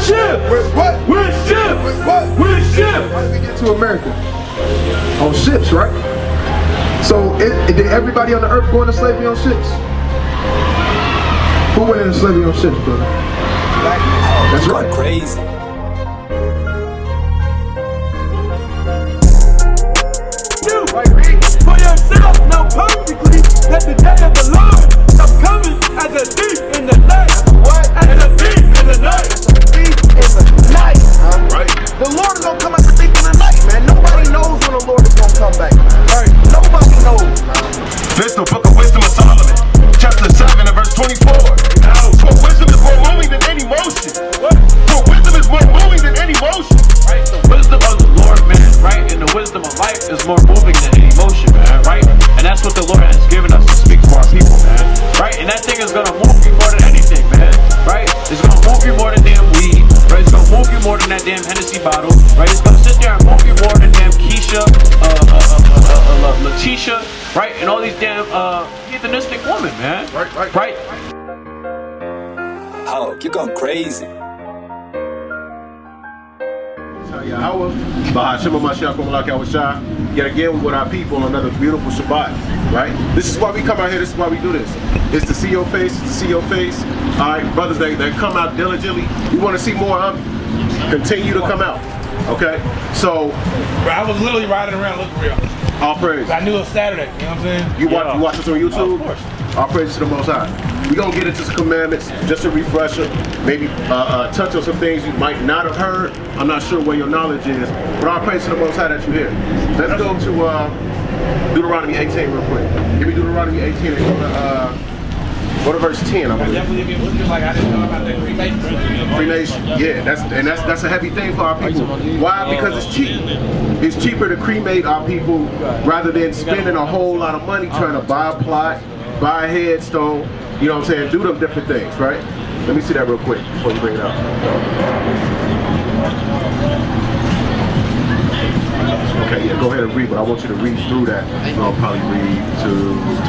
ship. With what? With ships. With what? With ships. How did we get to America? On ships, right? So did everybody on the earth go into slavery on ships? Who went into slavery on ships, brother? That's right. Crazy. For yourself, know perfectly that the day of the Lord is coming as a thief in the night. What? As a thief in the night. Thief in the night. Right. The Lord is gonna come as a thief in the night, man. Nobody knows when the Lord is gonna come back. Right. Nobody knows. This the book of wisdom of Solomon, chapter 7 and verse 24. For wisdom is more moving than any motion. For wisdom is more moving than any motion. Right, the wisdom of the Lord, man, right, and the wisdom of life is more moving than any emotion, man, right? And that's what the Lord has given us to speak to our people, man, right? And that thing is gonna move you more than anything, man, right? It's gonna move you more than damn weed, right? It's gonna move you more than that damn Hennessy bottle, right? It's gonna sit there and move you more than damn Keisha, Letitia, right? And all these damn heathenistic women, man. Right. Oh, you're going crazy. Yet again, we with our people on another beautiful Shabbat, right? This is why we come out here, this is why we do this. It's to see your face, it's to see your face. All right, brothers that come out diligently, we want to see more of you. Continue to come out, okay? So, Bro, I was literally riding around looking for y'all. all praise. I knew it was Saturday, you know what I'm saying? You watch us on YouTube? Of course. All praise to the Most High. We're going to get into some commandments, just a refresher, maybe touch on some things you might not have heard. I'm not sure where your knowledge is, but all praise to the Most High that you're here. Let's go to Deuteronomy 18 real quick. Give me Deuteronomy 18 and go to verse 10, I believe. Definitely, it was just like I didn't know about that Freemason. Cremation, yeah, that's a heavy thing for our people. Why? Because it's cheap. It's cheaper to cremate our people rather than spending a whole lot of money trying to buy a plot, buy a headstone, you know what I'm saying, do them different things, right? Let me see that real quick before you bring it up. Okay, yeah, go ahead and read, but I want you to read through that. I'll probably read to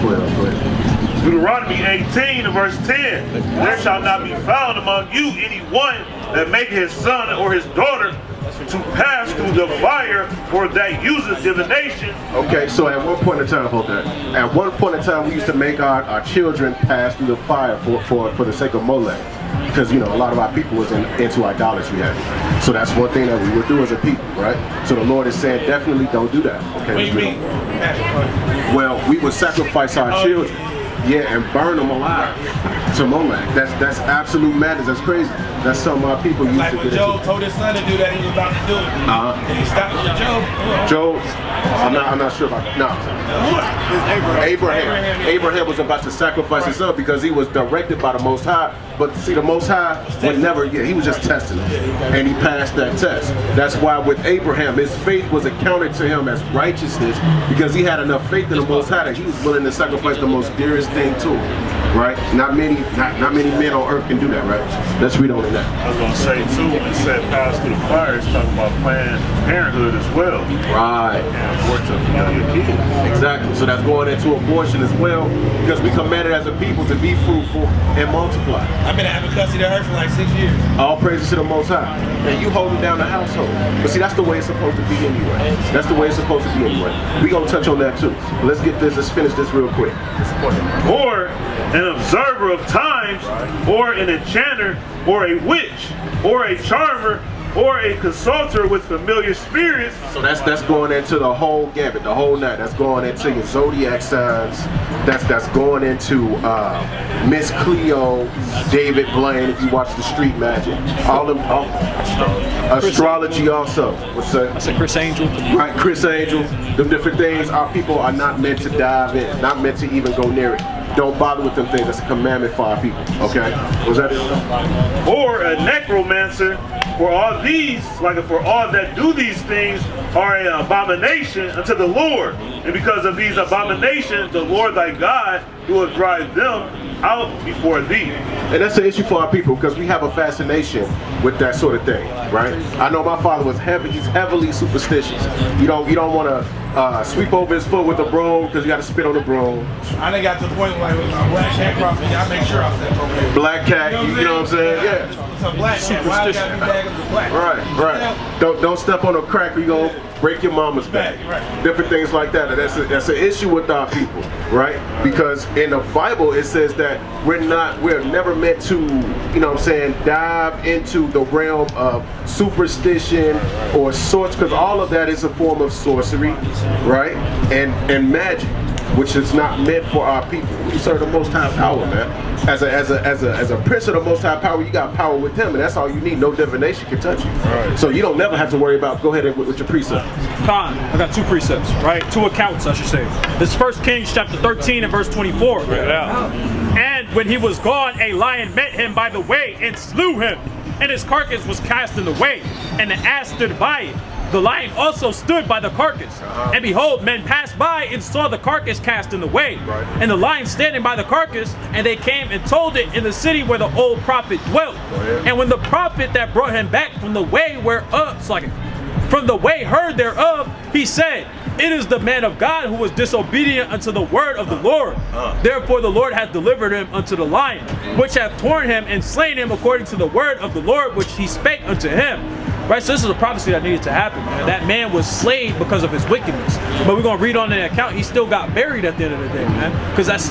12, go ahead. Deuteronomy 18 verse 10. There shall not be found among you any one that make his son or his daughter to pass through the fire or that uses divination. Okay, so at one point in time, hold that. At one point in time, we used to make our children pass through the fire for the sake of Molech. Because, you know, a lot of our people was into idolatry. So that's one thing that we would do as a people, right? So the Lord is saying, definitely don't do that. Okay. What do you mean? Well, we would sacrifice our children. Yeah, and burn them alive to Molech. That's absolute madness. That's crazy. That's something our people used Like to when get Job into. told his son to do that, he was about to do it. And he stopped Job. I'm not sure about that. No. Abraham was about to sacrifice his son because he was directed by the Most High. But see, the Most High would never, he was just testing him. And he passed that test. That's why with Abraham, his faith was accounted to him as righteousness because he had enough faith in the Most High that he was willing to sacrifice the most dearest thing to him. Right? Not many men on earth can do that, right? Let's read on to that. I was going to say too, when it said pass through the fire, it's talking about Planned Parenthood as well. Right. And abort your kids. Exactly. So that's going into abortion as well because we commanded as a people to be fruitful and multiply. I've been having custody of her for like 6 years. All praises to the Most High. And you holding down the household. But see, that's the way it's supposed to be anyway. That's the way it's supposed to be anyway. We're going to touch on that too. Let's finish this real quick. Or an observer of times, or an enchanter, or a witch, or a charmer, or a consulter with familiar spirits. So that's going into the whole gambit, the whole night. That's going into your zodiac signs. That's going into Miss Cleo, David Blaine. If you watch the Street Magic, astrology also. What's that? That's a Chris Angel. Right, Chris Angel. Them different things. Our people are not meant to dive in, not meant to even go near it. Don't bother with them things. That's a commandment for our people. Okay? Was that it? Or a necromancer. For all these, for all that do these things, are an abomination unto the Lord, And because of these abominations, the Lord thy God will drive them out before thee. And that's an issue for our people because we have a fascination with that sort of thing, right? I know my father was he's heavily superstitious. You don't want to sweep over his foot with a broom because you got to spit on the broom. I done got to the point where, like, with my black cat crossing, I make sure I step over there. Black cat, you know what I'm saying? Yeah. It's a black cat. Why I gotta be bagged with black? Right. Don't step on a crack or you gonna break your mama's back. Right. Different things like that. And that's an issue with our people, right? Because in the Bible it says that we're never meant to, you know what I'm saying, dive into the realm of superstition or sorts, because all of that is a form of sorcery, right? And magic, which is not meant for our people. We serve the Most High power, man. As a prince of the Most High power, you got power with him, and that's all you need. No divination can touch you. Right. So you don't never have to worry about. Go ahead with your precept. Khan, I got two precepts, right? Two accounts, I should say. This is 1 Kings chapter 13 and verse 24. And when he was gone, a lion met him by the way and slew him, and his carcass was cast in the way, and the ass stood by it. The lion also stood by the carcass. And behold, men passed by and saw the carcass cast in the way, and the lion standing by the carcass, and they came and told it in the city where the old prophet dwelt. And when the prophet that brought him back from the way heard thereof, he said, it is the man of God who was disobedient unto the word of the Lord. Therefore the Lord hath delivered him unto the lion, which hath torn him and slain him according to the word of the Lord which he spake unto him. Right, so this is a prophecy that needed to happen, man. That man was slain because of his wickedness. But we're gonna read on the account, he still got buried at the end of the day, man. Because that's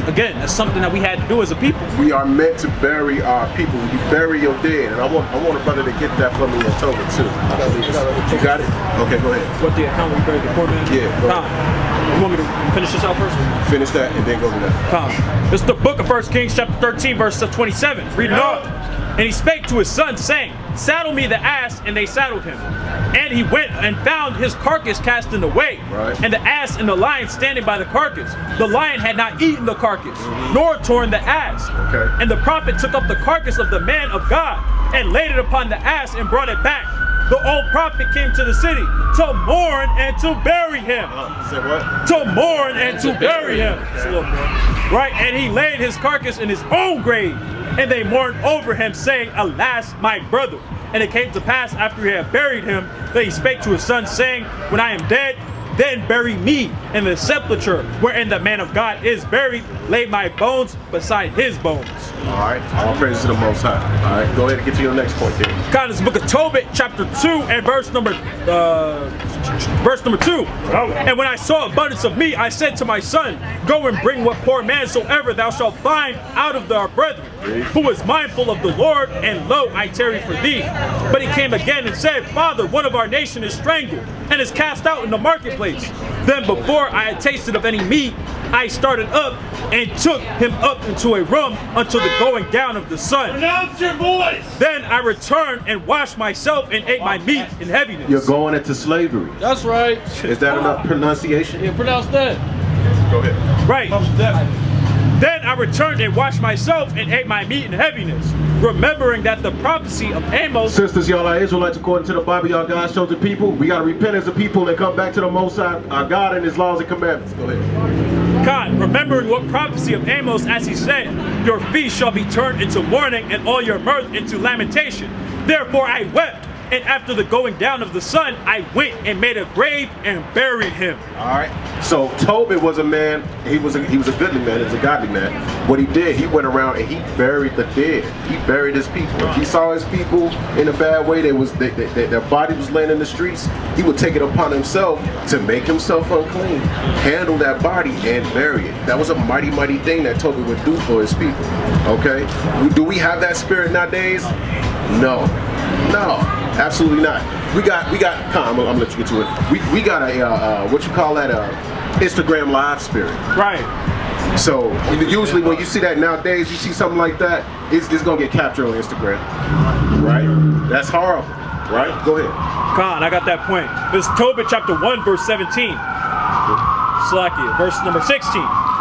something that we had to do as a people. We are meant to bury our people. You bury your dead. And I want a brother to get that for me in Tobit too. You got it? Okay, go ahead. What, the account where you buried the poor man? Yeah, go ahead. You want me to finish this out first? Finish that and then go to that. This is the book of 1 Kings chapter 13 verse 27. Read it on. And he spake to his son, saying, saddle me the ass, and they saddled him. And he went and found his carcass cast in the way, and the ass and the lion standing by the carcass. The lion had not eaten the carcass, nor torn the ass. And the prophet took up the carcass of the man of God, and laid it upon the ass, and brought it back. The old prophet came to the city to mourn and to bury him. Say what? To mourn and to bury him. Right? And he laid his carcass in his own grave. And they mourned over him, saying, alas, my brother. And it came to pass, after he had buried him, that he spake to his son, saying, when I am dead, then bury me in the sepulchre wherein the man of God is buried. Lay my bones beside his bones. All right. All praise to the Most High. All right. Go ahead and get to your next point there. God, this book of Tobit, chapter 2, and verse number 2. And when I saw abundance of meat, I said to my son, go and bring what poor man soever thou shalt find out of our brethren, who is mindful of the Lord, and lo, I tarry for thee. But he came again and said, Father, one of our nation is strangled, and is cast out in the marketplace. Then before I had tasted of any meat, I started up and took him up into a room until the going down of the sun. Pronounce your voice. Then I returned and washed myself and ate my meat in heaviness. You're going into slavery. That's right. Is that enough pronunciation? Yeah, pronounce that. Go ahead. Right. Then I returned and washed myself and ate my meat in heaviness, remembering that the prophecy of Amos. Sisters, y'all are Israelites according to the Bible, y'all God's chosen people. We got to repent as a people and come back to the Most High, our God and his laws and commandments. Go ahead. God, remembering what prophecy of Amos, as he said, your feast shall be turned into mourning and all your mirth into lamentation. Therefore I wept. And after the going down of the sun, I went and made a grave and buried him. All right. So Tobit was a man. He was a goodly man. He was a godly man. What he did, he went around and he buried the dead. He buried his people. If he saw his people in a bad way, their body was laying in the streets, he would take it upon himself to make himself unclean, handle that body and bury it. That was a mighty, mighty thing that Tobit would do for his people. Okay. Do we have that spirit nowadays? No. No. Absolutely not. We got. I'm gonna let you get to it. We got a what you call that? Instagram live spirit. Right. So usually when you see that nowadays, you see something like that, it's gonna get captured on Instagram. Right. That's horrible. Right. Go ahead. Khan, I got that point. This is Tobit chapter 1 verse 17. Slakia, verse number 16.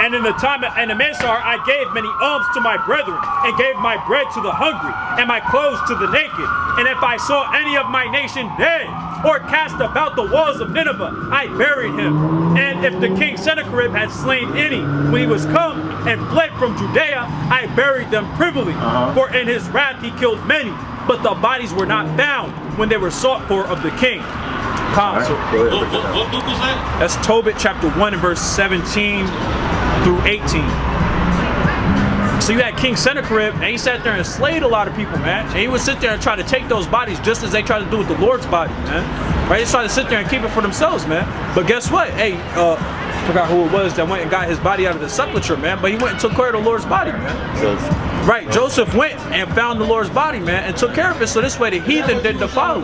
And in the time of Enemesar, I gave many alms to my brethren, and gave my bread to the hungry, and my clothes to the naked. And if I saw any of my nation dead, or cast about the walls of Nineveh, I buried him. And if the king Sennacherib had slain any when he was come and fled from Judea, I buried them privily. For in his wrath he killed many, but the bodies were not found when they were sought for of the king. What book was that? That's Tobit chapter 1 and verse 17 through 18. So you had King Sennacherib, and he sat there and slayed a lot of people, man. And he would sit there and try to take those bodies just as they tried to do with the Lord's body, man. Right? They tried to sit there and keep it for themselves, man. But guess what? Hey, forgot who it was that went and got his body out of the sepulcher, man. But he went and took care of the Lord's body, man. Right, Joseph went and found the Lord's body, man, and took care of it. So this way the heathen didn't defile it.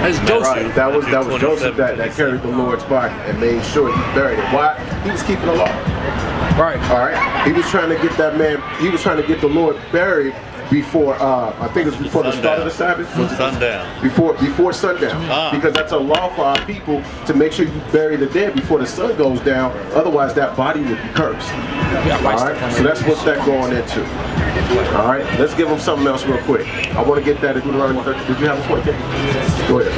That's Joseph. Right. That was Joseph that carried the Lord's body and made sure he buried it. Why? He was keeping the law. Right. All right. He was trying to get that man. He was trying to get the Lord buried before. I think it was before the start of the Sabbath. Sundown. Before sundown. Because that's a law for our people to make sure you bury the dead before the sun goes down. Otherwise, that body would be cursed. All right. So that's what that's going into. All right. Let's give them something else real quick. I want to get that in Deuteronomy 30. Did you have a point? Go ahead.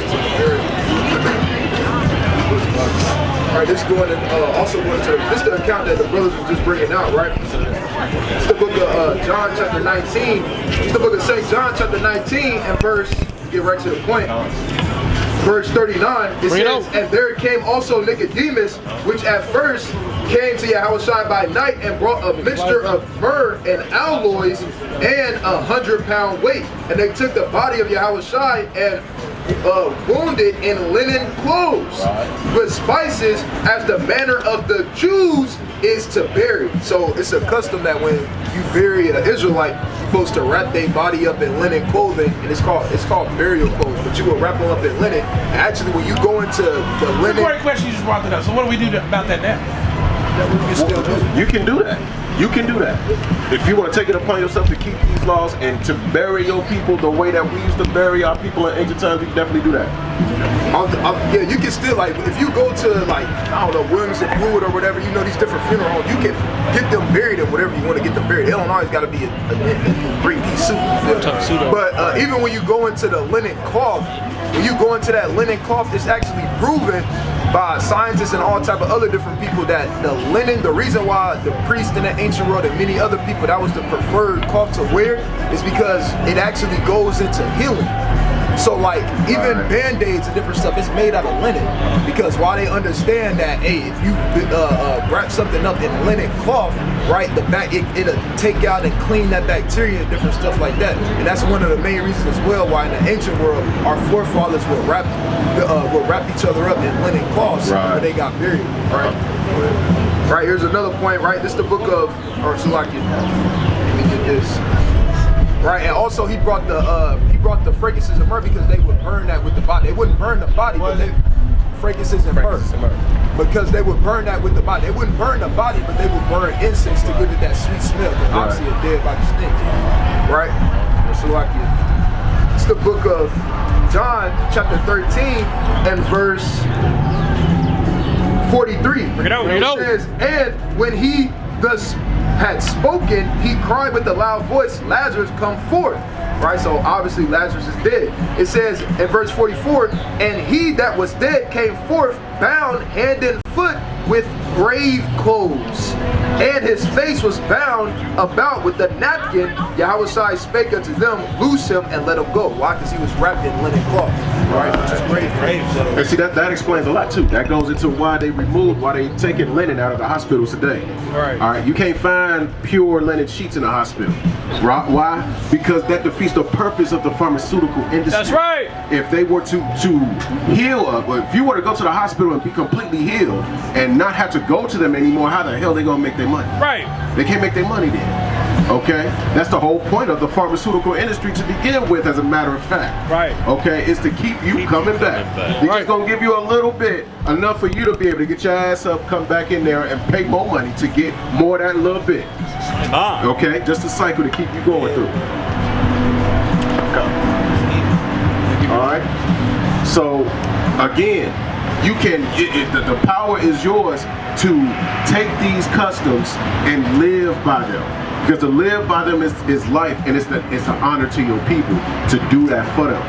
All right, this is going to also going to this is the account that the brothers was just bringing out, right? It's the book of John chapter 19. It's the book of St. John chapter 19 and verse. Get right to the point. Verse 39. It says, "And there came also Nicodemus, which at first came to Yahushua by night and brought a mixture of myrrh and aloes and 100-pound weight. And they took the body of Yahushua and wounded in linen clothes with spices, as the manner of the Jews is to bury." So it's a custom that when you bury an Israelite, you're supposed to wrap their body up in linen clothing, and it's called burial clothes. But you will wrap them up in linen. And actually, when you go into the linen, Great question, you just brought that up. So what do we do about that now? You can do that. You can do that. If you want to take it upon yourself to keep these laws and to bury your people the way that we used to bury our people in ancient times, you can definitely do that. yeah, you can still, like, if you go to, like, I don't know, Williams and Blewett or whatever, you know, these different funeral homes, you can get them buried in whatever you want to get them buried. They don't always got to be a three-piece suit. But even when you go into the linen cloth, when you go into that linen cloth, it's actually proven by scientists and all type of other different people that the linen, the reason why the priests in the ancient world and many other people, that was the preferred cloth to wear, is because it actually goes into healing. So like even band-aids and different stuff, it's made out of linen, because while they understand that, hey, if you wrap something up in linen cloth, right, the back it'll take out and clean that bacteria and different stuff like that. And that's one of the main reasons as well why in the ancient world our forefathers would wrap each other up in linen cloths when they got buried. Right, here's another point. Right, this is the book of Sulaki. Let me get this. Right, and also he brought the frankincense and myrrh, because they would burn that with the body. They wouldn't burn the body, but they frankincense and myrrh. Because they would burn that with the body. They wouldn't burn the body, but they would burn incense to give it that sweet smell. Because obviously a dead body stinks. Right? It's the book of John, chapter 13, and verse 43. It says, "And when he thus had spoken, he cried with a loud voice, Lazarus, come forth." Right, so obviously Lazarus is dead. It says in verse 44, "And he that was dead came forth, bound hand and foot with grave clothes, and his face was bound about with a napkin. Yahushua spake unto them, Loose him and let him go." Why? Because he was wrapped in linen cloth. Right, which is grave. And see, that explains a lot too. That goes into why they taking linen out of the hospitals today. All right, you can't find pure linen sheets in the hospital. Right? Why? Because that defeats the purpose of the pharmaceutical industry. That's right. If they were to heal, if you were to go to the hospital and be completely healed and not have to go to them anymore, how the hell are they gonna make their money? Right. They can't make their money then. Okay, that's the whole point of the pharmaceutical industry to begin with, as a matter of fact. Right. Okay, is to keep you coming back. They're just gonna give you a little bit, enough for you to be able to get your ass up, come back in there, and pay more money to get more of that little bit. Okay, just a cycle to keep you going through. All right. So again, you can. The power is yours to take these customs and live by them. Because to live by them is life, and it's an honor to your people to do that for them.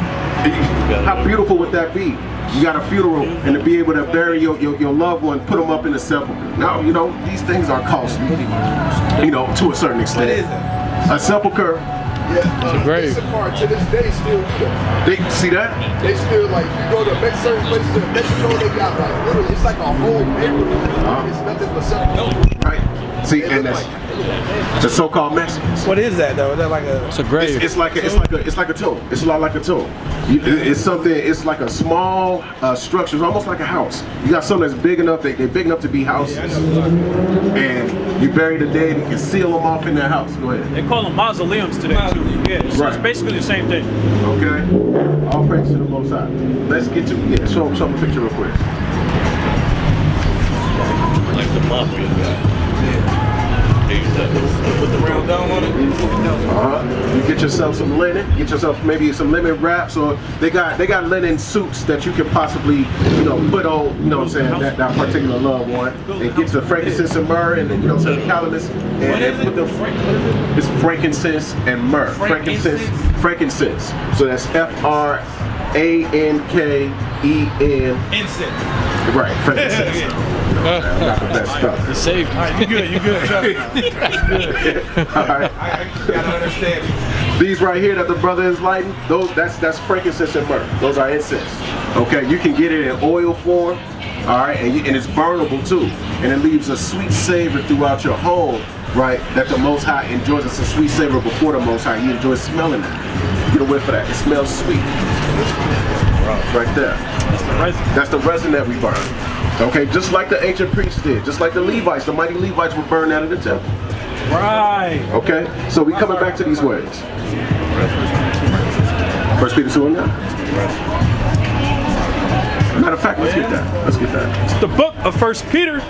How beautiful would that be? You got a funeral and to be able to bury your loved one, put them up in the sepulcher. Now, you know, these things are costly, you know, to a certain extent. What is it? A sepulcher, Yeah, grave. Issachar to this day still do that. they see that? They still like, you go to certain places in Mexico, they got like literally, it's like a whole neighborhood. It's nothing but sepulcher. Right. See, It and look that's like the so-called Mexicans. What is that though? Is that like a? It's a grave. It's like a tomb. It's a lot like a tomb. It's something. It's like a small structure. It's almost like a house. You got something that's big enough. They're big enough to be houses. And you bury the dead. You can seal them off in their house. Go ahead. They call them mausoleums today too. Yeah, so Right. it's basically the same thing. Okay. All praise to the Most High. Let's get to show them a picture real quick. Like the mafia guy. Put the round dome on it. You get yourself some linen. Get yourself maybe some linen wraps, or they got linen suits that you can possibly, you know, put on. You know what I'm saying? That particular loved one. And get the frankincense and myrrh, and you know, what I'm saying, calamus, and put the. It's frankincense and myrrh. Frankincense. So that's FRANKEN. Incense. Right, frankincense. Not the best stuff. He saved him. All right, you good. Trust me. All right. I gotta understand. These right here that the brother is lighting, that's frankincense and myrrh. Those are incense. Okay, you can get it in oil form, all right, and it's burnable too, and it leaves a sweet savor throughout your home, right? That the Most High enjoys. It's a sweet savor before the Most High. He enjoys smelling it. Get a whiff of that. It smells sweet. Right there. That's the resin that we burn. Okay, just like the ancient priests did, just like the Levites, the mighty Levites would burn out of the temple. Right. Okay, so we coming back to these words. 1 Peter 2:9. Matter of fact, let's get that. It's the book of 1 Peter,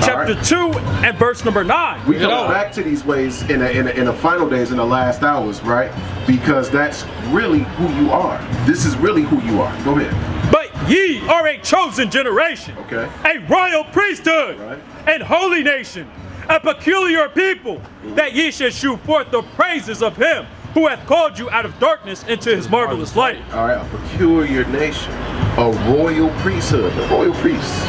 chapter 2 and verse number 9. We come back to these ways in the final days, in the last hours, right? Because that's really who you are. This is really who you are. Go ahead. But ye are a chosen generation, Okay. a royal priesthood, Right. and holy nation, a peculiar people, that ye should shew forth the praises of him who hath called you out of darkness into his marvelous light. All right, a peculiar nation, a royal priesthood, the royal priests.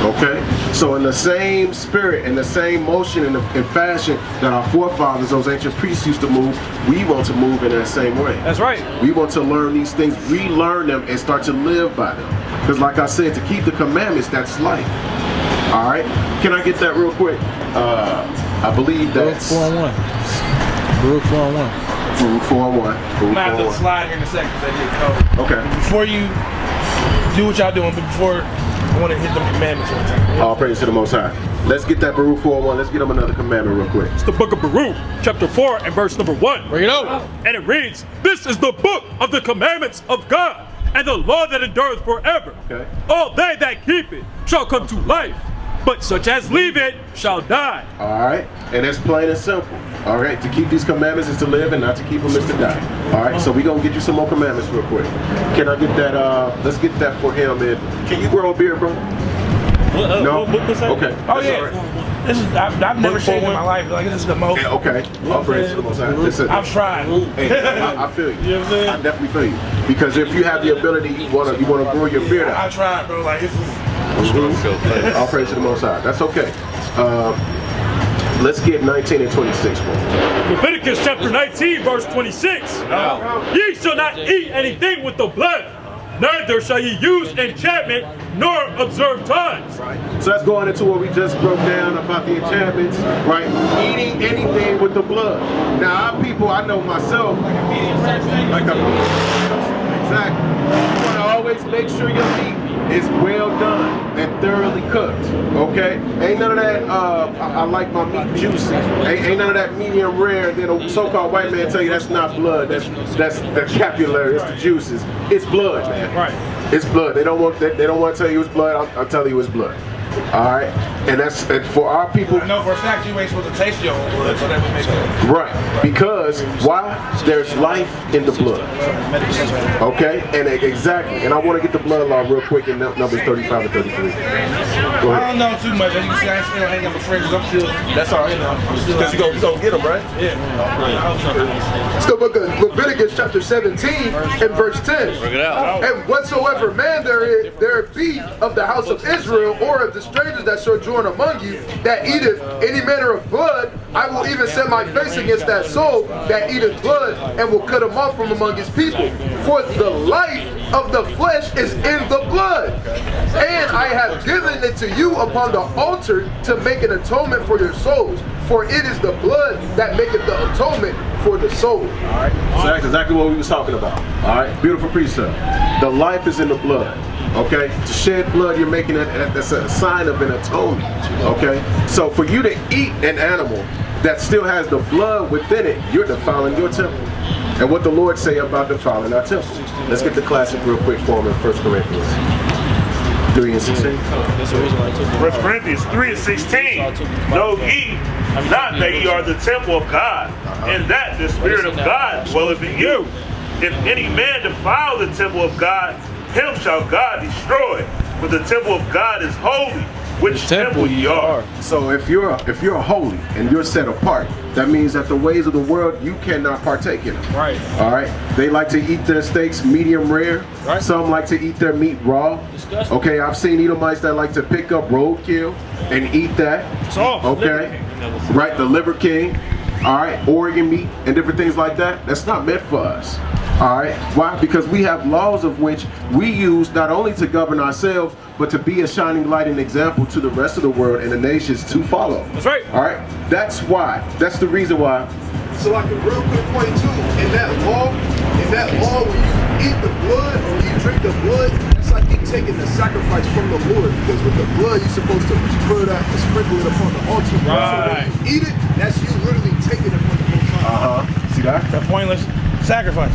Okay, so in the same spirit, in the same motion and fashion that our forefathers, those ancient priests, used to move, we want to move in that same way. That's right. We want to learn these things, relearn them, and start to live by them. Because like I said, to keep the commandments, that's life. All right, can I get that real quick? I believe Baruch that's 4:1. Baruch 4:1. Baruch 4:1. I'm gonna have to slide here in a second. Okay. Before you do what y'all doing, but before I want to hit them commandments one time. All praise to the Most High. Let's get that Baruch 4:1. Let's get them another commandment real quick. It's the book of Baruch, chapter 4 and verse number 1. Bring it out. And it reads, "This is the book of the commandments of God, and the law that endureth forever. Okay. All they that keep it shall come to life, but such as leave it shall die." All right, and it's plain and simple. All right, to keep these commandments is to live, and not to keep them is to die. All right, so we're gonna get you some more commandments real quick. Can I get that? Let's get that for him. And can you grow a beard, bro? No. What book was that? Okay. Oh that's yeah, all right. this is I've never shaved in my life. Like this is the most. Yeah, okay. All praise to the Most High. Listen, I've tried. hey, I feel you. You know what I'm saying? I definitely feel you. Because if you have the ability, you wanna grow your beard I out. tried, bro. Like this is. All praise to the Most High. That's okay. Let's get 19 and 26 for him. Leviticus chapter 19, verse 26. Ye shall not eat anything with the blood, neither shall ye use enchantment, nor observe times. So that's going into what we just broke down about the enchantments, right? Eating anything with the blood. Now, our people, I know myself, like a exactly. You want to always make sure your meat is well done and thoroughly cooked, okay? Ain't none of that, I like my meat juicy. Ain't none of that medium rare that a so-called white man tell you that's not blood, that's the capillary, it's the juices. It's blood, man. Right. It's blood. They don't want to tell you it's blood. I'll tell you it's blood. All right. And that's and for our people. I know for a fact you ain't supposed to taste your own blood, so that would make sense. Right. Because why? There's life in the blood. Okay? And exactly. And I want to get the blood law real quick in Numbers 35 and 33. Go ahead. I don't know too much. As you can see, I ain't still hanging up with friends. I'm still, that's all I know. Because you gonna get them, right? Yeah. It's the book of Leviticus chapter 17 and verse 10. Bring it out. And whatsoever man there be of the house of Israel, or of the strangers that sojourn among you, that eateth any manner of blood, I will even set my face against that soul that eateth blood, and will cut him off from among his people. For the life of the flesh is in the blood. And I have given it to you upon the altar to make an atonement for your souls. For it is the blood that maketh the atonement for the soul. Alright, so that's exactly what we was talking about. Alright, beautiful precept. The life is in the blood. Okay, to shed blood, you're making it, that's a sign of an atonement. Okay, so for you to eat an animal that still has the blood within it, you're defiling your temple. And what the Lord say about defiling our temple? Let's get the classic real quick for him in 1 Corinthians 3 and 16. 1 Corinthians 3 and 16. Know ye not that ye are the temple of God, and that the Spirit of God dwelleth in you. If any man defile the temple of God, him shall God destroy. For the temple of God is holy, which temple ye are. So if you're holy and you're set apart, that means that the ways of the world you cannot partake in them. Right. All right. They like to eat their steaks medium rare. Right. Some like to eat their meat raw. Disgusting. Okay. I've seen Edomites that like to pick up roadkill and eat that. Okay. Right. The Liver King. All right. Organ meat and different things like that. That's not meant for us. All right. Why? Because we have laws of which we use not only to govern ourselves, but to be a shining light and example to the rest of the world and the nations to follow. That's right. All right. That's why. That's the reason why. So like a real quick point too, in that law when you eat the blood or you drink the blood, it's like you taking the sacrifice from the Lord, because with the blood you're supposed to sprinkle it upon the altar. Right. So when you eat it, that's you literally taking it from the Most High. See that? It's a pointless sacrifice.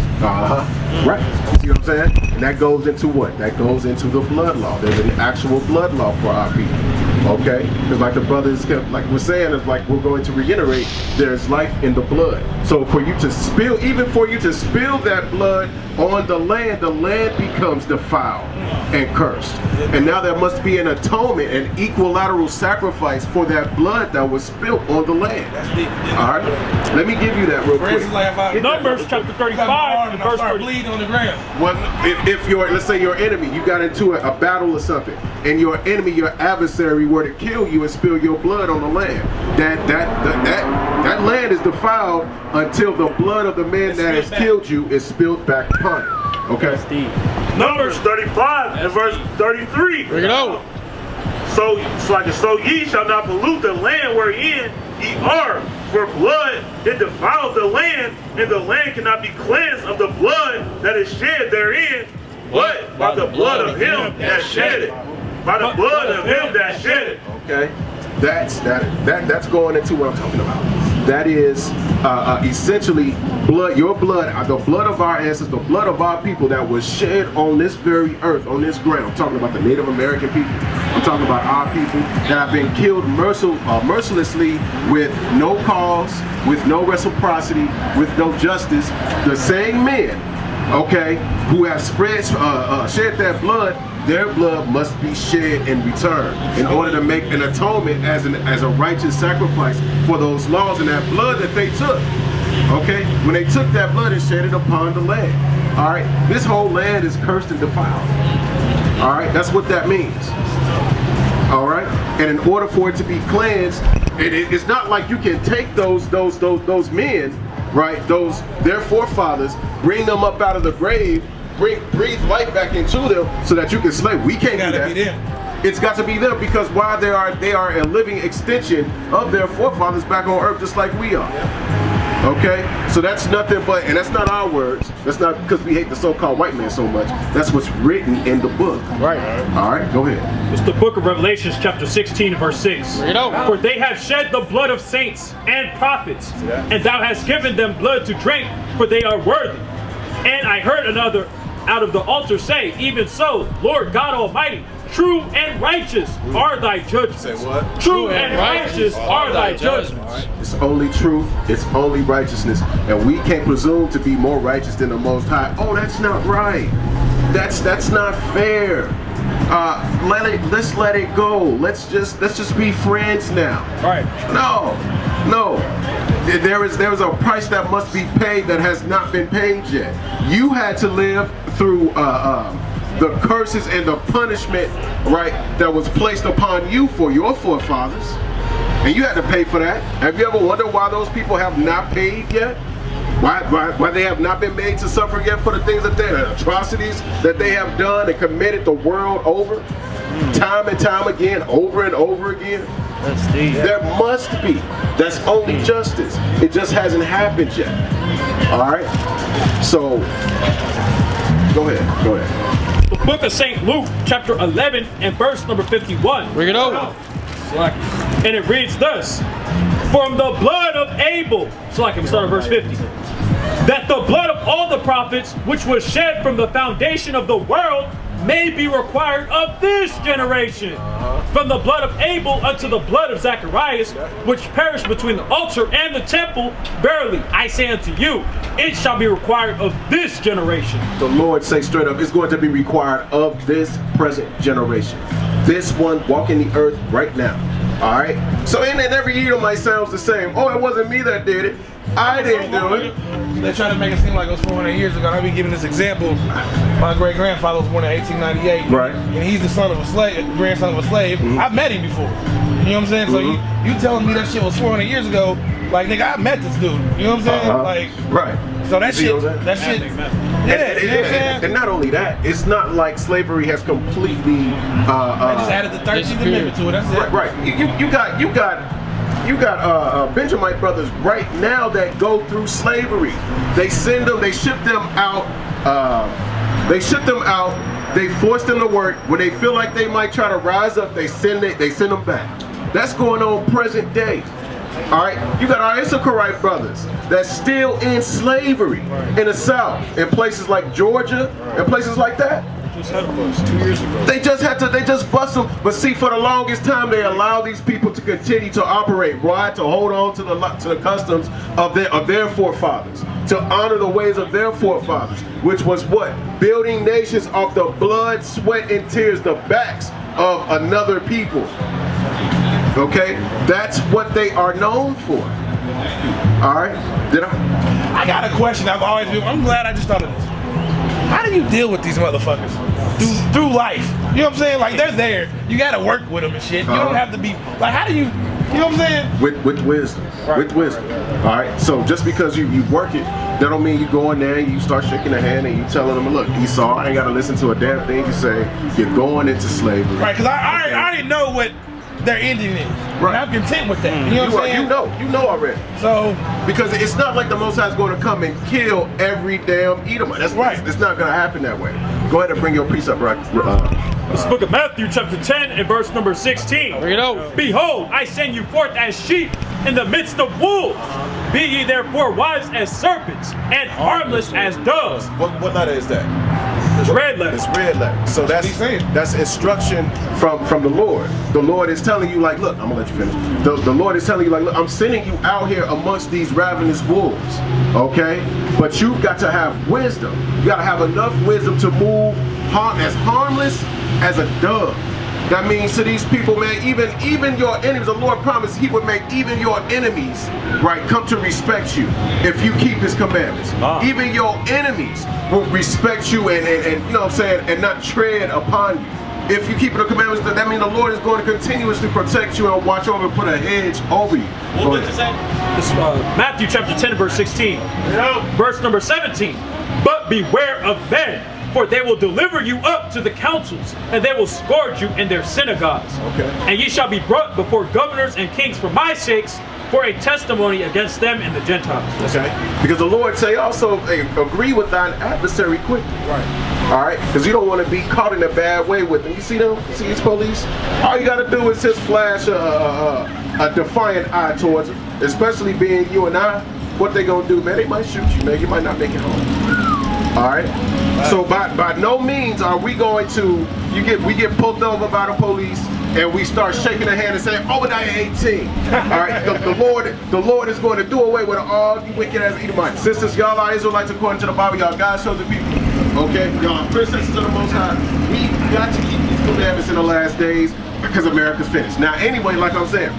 Right. See what I'm saying? And that goes into what? That goes into the blood law. There's an actual blood law for our people. Okay? Because like the brothers kept, like we're saying, it's like we're going to reiterate, there's life in the blood. So for you to spill, even for you to spill that blood on the land becomes defiled and cursed. And now there must be an atonement, an equilateral sacrifice for that blood that was spilled on the land. That's deep. All right? Let me give you that real For quick. instance, like if I Numbers chapter 35 and I verse start 30. bleeding on the ground. Well, if your, let's say your enemy, you got into a battle or something, and your enemy, your adversary were to kill you and spill your blood on the land, that land is defiled until the blood of the man that has killed you is spilled back upon it. Okay? Numbers 35 and verse 33. Bring it out. So ye shall not pollute the land wherein ye are, for blood it defileth the land, and the land cannot be cleansed of the blood that is shed therein, but by the blood of him that shed it. By the blood of him that shed it. Okay? That's going into what I'm talking about. That is essentially blood, your blood, the blood of our ancestors, the blood of our people that was shed on this very earth, on this ground. I'm talking about the Native American people. I'm talking about our people that have been killed mercilessly with no cause, with no reciprocity, with no justice. The same men, okay, who have shed that blood, their blood must be shed in return in order to make an atonement as a righteous sacrifice for those laws and that blood that they took. Okay? When they took that blood and shed it upon the land. Alright? This whole land is cursed and defiled. Alright? That's what that means. Alright? And in order for it to be cleansed, it's not like you can take those men, right? Their forefathers, bring them up out of the grave, breathe life back into them so that you can slay. We can't do that. Be them. It's got to be them, because why they are a living extension of their forefathers back on earth, just like we are. Okay, so that's nothing but, and that's not our words. That's not because we hate the so-called white man so much. That's what's written in the book. Right. All right, go ahead. It's the book of Revelations chapter 16 and verse 6. Bring it out. For they have shed the blood of saints and prophets, and thou hast given them blood to drink, for they are worthy. And I heard another out of the altar say, even so, Lord God Almighty, True and righteous are thy judgments. Say what? True and righteous are thy judgments. It's only truth, it's only righteousness. And we can't presume to be more righteous than the Most High. Oh, that's not right. That's not fair. Let's let it go. Let's just be friends now. Right. No. There is a price that must be paid that has not been paid yet. You had to live through the curses and the punishment, right, that was placed upon you for your forefathers, and you had to pay for that. Have you ever wondered why those people have not paid yet? Why they have not been made to suffer yet for the things that the atrocities that they have done and committed the world over, time and time again, over and over again? There must be. That's only justice. It just hasn't happened yet. All right. So, go ahead. The book of St. Luke, chapter 11 and verse number 51. Bring it over. And it reads thus: from the blood of Abel, so I can start at verse 50, that the blood of all the prophets, which was shed from the foundation of the world, may be required of this generation. From the blood of Abel unto the blood of Zacharias, which perished between the altar and the temple, verily I say unto you, it shall be required of this generation. The Lord say straight up, it's going to be required of this present generation. This one walking the earth right now. All right? So in every Edomite sounds the same. Oh, it wasn't me that did it. I didn't do it. They try to make it seem like it was 400 years ago. I've been giving this example. My great-grandfather was born in 1898. Right. And he's the son of a slave, grandson of a slave. I've met him before. You know what I'm saying? So you telling me that shit was 400 years ago, like, nigga, I met this dude. You know what I'm saying? Like, right. So that shit, yeah, you know what I'm saying? And not only that, it's not like slavery has completely I just added the 13th Amendment to it. That's it. Right. You got Benjamite brothers right now that go through slavery. They send them, they ship them out. They force them to work. When they feel like they might try to rise up, they send them back. That's going on present day. All right, you got our Issacharite brothers that's still in slavery in the South, in places like Georgia, and places like that. Just had a bust 2 years ago. They just bust them. But see, for the longest time, they allow these people to continue to operate. Why? To hold on to the customs of their forefathers, to honor the ways of their forefathers, which was what? Building nations off the blood, sweat, and tears, the backs of another people. Okay, that's what they are known for. All right, I got a question. I'm glad I just thought of this. How do you deal with these motherfuckers through life? You know what I'm saying? Like, they're there. You got to work with them and shit. You don't have to be like. How do you? You know what I'm saying? With wisdom. Right. With wisdom. All right. So just because you work it, that don't mean you go in there and you start shaking their hand and you telling them, look, Esau, I ain't got to listen to a damn thing you say. You're going into slavery. Right. Because I already know what their ending is. Right. And I'm content with that. You know what I'm saying? You know already. So because it's not like the Most High is going to come and kill every damn Edomite. That's right. It's not going to happen that way. Go ahead and bring your precept right. This book of Matthew, chapter 10, and verse number 16. Bring it over. Behold, I send you forth as sheep in the midst of wolves. Be ye therefore wise as serpents and harmless as doves. What letter is that? It's red letter. It's red letter. So that's instruction from the Lord. The Lord is telling you, like, look, I'm gonna let you finish. The Lord is telling you, like, look, I'm sending you out here amongst these ravenous wolves. Okay? But you've got to have wisdom. You gotta have enough wisdom to move as harmless as a dove. That means to these people, man, even your enemies, the Lord promised he would make even your enemies, right, come to respect you if you keep his commandments. Even your enemies will respect you and you know what I'm saying, and not tread upon you. If you keep the commandments, that means the Lord is going to continuously protect you and watch over and put a hedge over you. What did you say? This, Matthew chapter 10, verse 16. Verse number 17. But beware of men, for they will deliver you up to the councils, and they will scourge you in their synagogues. Okay. And ye shall be brought before governors and kings for my sakes, for a testimony against them and the Gentiles. Okay. Because the Lord say also, hey, agree with thine adversary quickly. Right. All right. Because you don't want to be caught in a bad way with them. You see them? You see these police? All you got to do is just flash a defiant eye towards them, especially being you and I. What they gonna do, man? They might shoot you, man. You might not make it home. All right. So by no means are we going to we get pulled over by the police and we start shaking the hand and saying Obadiah 18. All right. The Lord is going to do away with all you wicked ass Edomites. Sisters, y'all are Israelites according to the Bible. Y'all God's chosen people. Okay. Y'all princesses of the Most High. We got to keep these commandments in the last days because America's finished. Now, anyway, like I'm saying,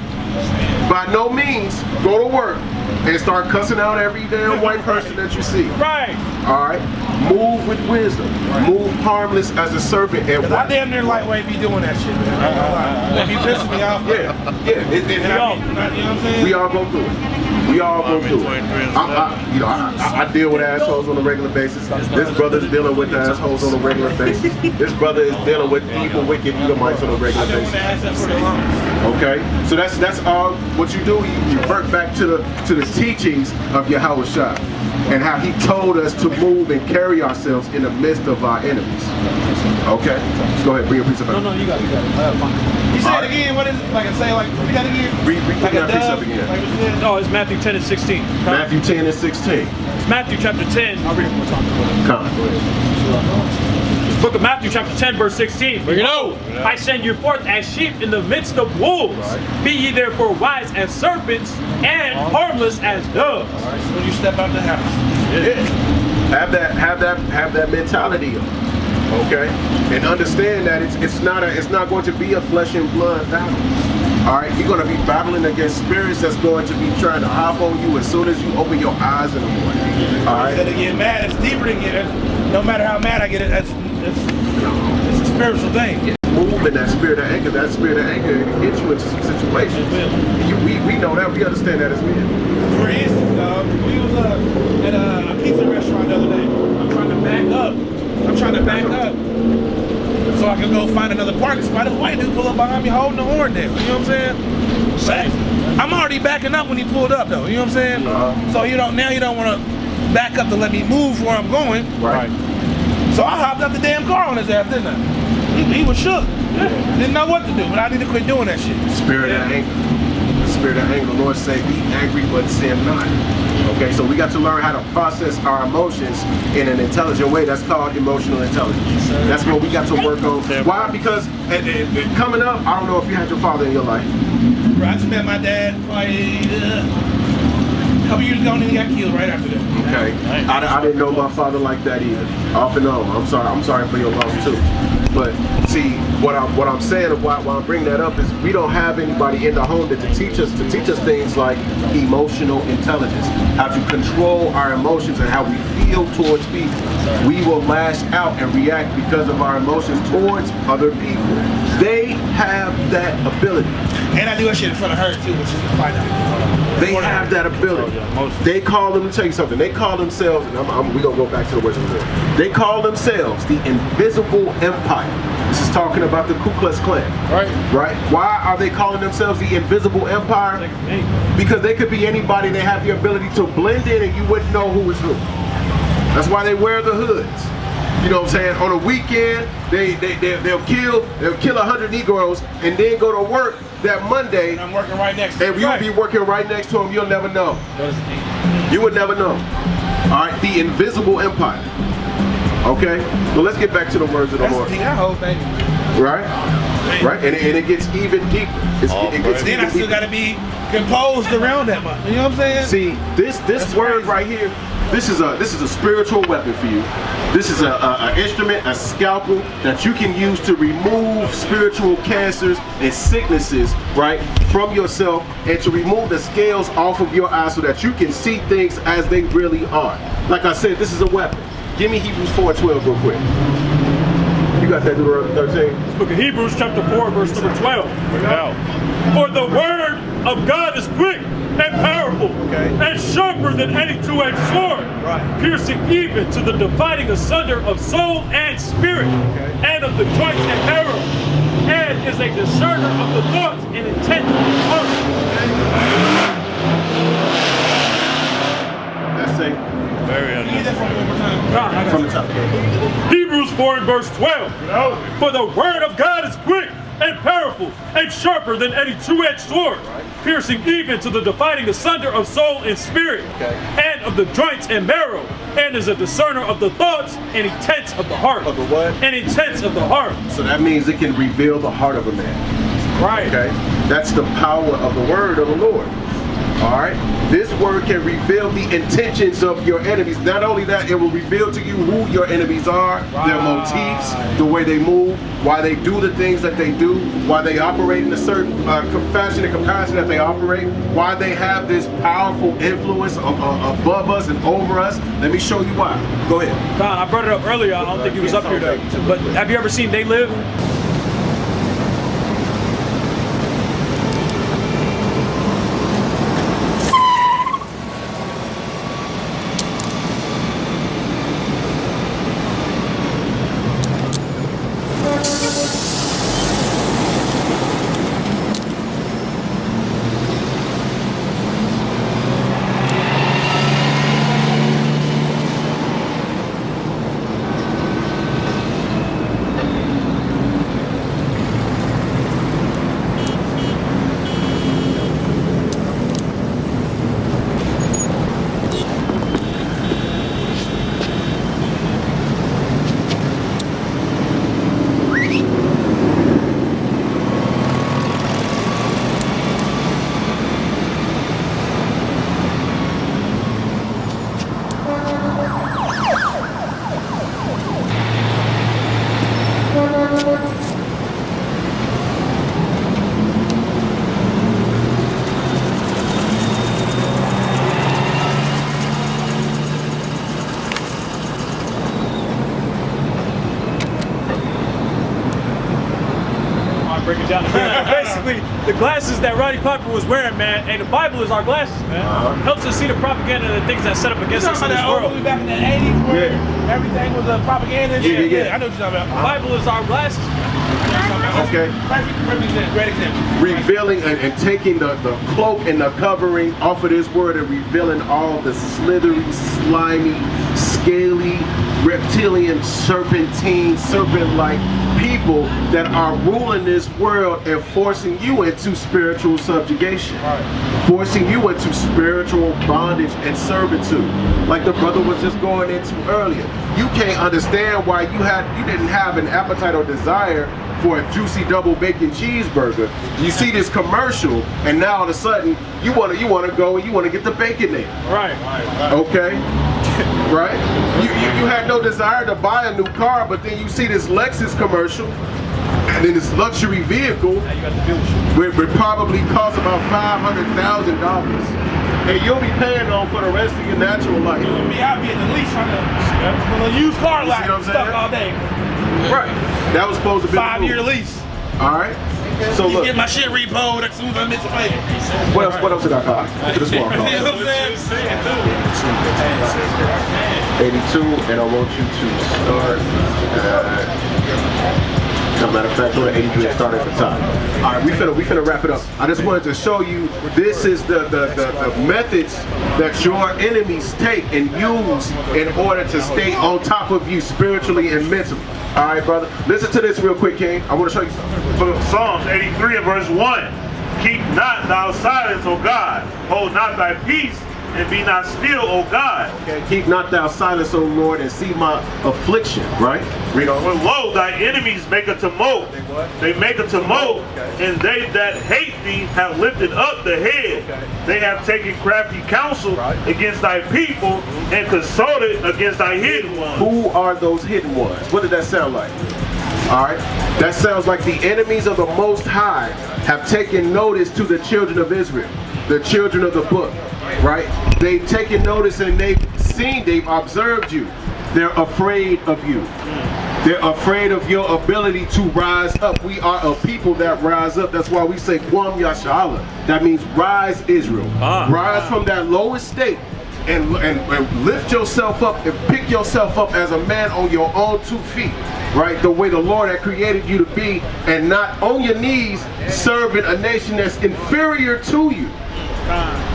by no means go to work and start cussing out every damn white person that you see. Right. All right. Move with wisdom. Move harmless as a serpent. And Cause I damn near lightweight be doing that shit, man. They be pissing me off. Yeah. You know what I'm saying? We all go through it. We all go through it. I deal with assholes on a regular basis. This brother's dealing with assholes on a regular basis. This brother is dealing with evil, wicked Edomites on a regular basis. Okay, so that's all what you do. You revert back to the teachings of Yahushua and how he told us to move and carry ourselves in the midst of our enemies. Okay, let's go ahead, bring your piece of it. No, you got it. You say it again. What is it? Like I say, like what you got again? Read like that piece up again. Like No, it's Matthew 10 and 16. Matthew 10 and 16. It's Matthew chapter 10. I'll read it one more time. Come. Book of Matthew chapter 10 verse 16. Behold, I send you forth as sheep in the midst of wolves. Be ye therefore wise as serpents and harmless as doves. Alright, so when you step out the house. Yeah. Have that mentality. Okay? And understand that it's not going to be a flesh and blood battle. Alright, you're going to be battling against spirits that's going to be trying to hop on you as soon as you open your eyes in the morning. Alright? Instead of getting mad, it's deeper than getting. No matter how mad I get, it's a spiritual thing. Yeah. Move in that spirit of anger. That spirit of anger can get you into some situations. We know that. We understand that as men. For instance, we was at a pizza restaurant the other day. I'm trying to back up so I can go find another parking spot. This white dude pull up behind me holding the horn there. You know what I'm saying? Same. I'm already backing up when he pulled up though. You know what I'm saying? So you don't want to back up to let me move where I'm going. Right. So I hopped out the damn car on his ass, didn't I? He was shook. Didn't know what to do, but I need to quit doing that shit. Spirit of anger. The spirit of anger. Lord say, be angry but sin not. Okay, so we got to learn how to process our emotions in an intelligent way. That's called emotional intelligence. That's what we got to work on. Why? Because coming up, I don't know if you had your father in your life. I just met my dad probably a couple years ago and he got killed right after that. Okay, I didn't know my father like that either. Off and on. I'm sorry for your loss too. But see, what I'm saying, why I'm bringing that up is we don't have anybody in the home to teach us things like emotional intelligence, how to control our emotions and how we feel towards people. We will lash out and react because of our emotions towards other people. They have that ability. And I do that shit in front of her too, which is fine. They have that ability. They call them, let me tell you something, they call themselves, and we're going to go back to the words of the Lord. They call themselves the Invisible Empire. This is talking about the Ku Klux Klan. Right? Why are they calling themselves the Invisible Empire? Because they could be anybody. They have the ability to blend in and you wouldn't know who is who. That's why they wear the hoods. You know what I'm saying? On a weekend, they'll kill 100 Negroes and then go to work that Monday. And I'm working right next to him. And you'll be working right next to him. You'll never know. You would never know. All right, the Invisible Empire. Okay, well let's get back to the words of the Lord. That's the whole thing. Right? Right? And it gets even deeper. Then I still got to be composed around that much. You know what I'm saying? See, this word right here, this is a spiritual weapon for you. This is an instrument, a scalpel that you can use to remove spiritual cancers and sicknesses, right, from yourself, and to remove the scales off of your eyes so that you can see things as they really are. Like I said, this is a weapon. Give me Hebrews 4:12 real quick. You got that, Deuteronomy 13? Book of Hebrews chapter 4 verse number 12. For the word of God is quick and powerful and sharper than any two-edged sword, piercing even to the dividing asunder of soul and spirit, and of the joints and marrow, and is a discerner of the thoughts and intents of the heart. That's it. From the top. Hebrews 4 and verse 12. For the word of God is quick and powerful and sharper than any two-edged sword, piercing even to the dividing asunder of soul and spirit, and of the joints and marrow, and is a discerner of the thoughts and intents of the heart. Of the what? And intents of the heart. So that means it can reveal the heart of a man. Right. Okay? That's the power of the word of the Lord. All right? This word can reveal the intentions of your enemies. Not only that, it will reveal to you who your enemies are, their motifs, the way they move, why they do the things that they do, why they operate in a certain fashion and capacity that they operate, why they have this powerful influence above us and over us. Let me show you why. Go ahead. Don, I brought it up earlier. I don't think he was up here though. But have you ever seen They Live? Break it down. Basically, the glasses that Rodney Piper was wearing, man, and the Bible is our glasses, man. Helps us see the propaganda and the things that set up against us in this world. Back in the 80s where everything was a propaganda and shit. Yeah, I know what you're talking about. The Bible is our glasses, man. Okay. Great example. Revealing and taking the cloak and the covering off of this word and revealing all the slithery, slimy, scaly, reptilian, serpentine, serpent-like people that are ruling this world and forcing you into spiritual subjugation, forcing you into spiritual bondage and servitude. Like the brother was just going into earlier. You can't understand why you didn't have an appetite or desire for a juicy double bacon cheeseburger. You see this commercial, and now all of a sudden you want to go and you want to get the bacon there. Right. Okay. Right? You had no desire to buy a new car, but then you see this Lexus commercial, and then this luxury vehicle, which probably cost about $500,000. And you'll be paying on for the rest of your natural life. I'll be at the lease trying to use car lot stuck all day. Right. That was supposed to be 5-year lease. All right. So look, get my shit repoed as soon as I miss a payment. What else did I call? This one. 82, and I want you to start. As a matter of fact, go to 83 and start at the top. All right, we finna wrap it up. I just wanted to show you this is the methods that your enemies take and use in order to stay on top of you spiritually and mentally. All right, brother. Listen to this real quick, King. I want to show you something. Psalms 83 and verse 1. Keep not thou silence, O God. Hold not thy peace, and be not still, O God. Okay, keep not thou silence, O Lord, and see my affliction, right? Read on. For lo, thy enemies make a tumult. They make a tumult, and they that hate thee have lifted up the head. They have taken crafty counsel against thy people, and consulted against thy hidden ones. Who are those hidden ones? What did that sound like? All right, that sounds like the enemies of the Most High have taken notice to the children of Israel, the children of the book, right? They've taken notice and they've observed you. They're afraid of you. They're afraid of your ability to rise up. We are a people that rise up. That's why we say Kwam Yashala. That means rise, Israel. Rise from that lowest state and lift yourself up and pick yourself up as a man on your own 2 feet. Right, the way the Lord had created you to be, and not on your knees serving a nation that's inferior to you.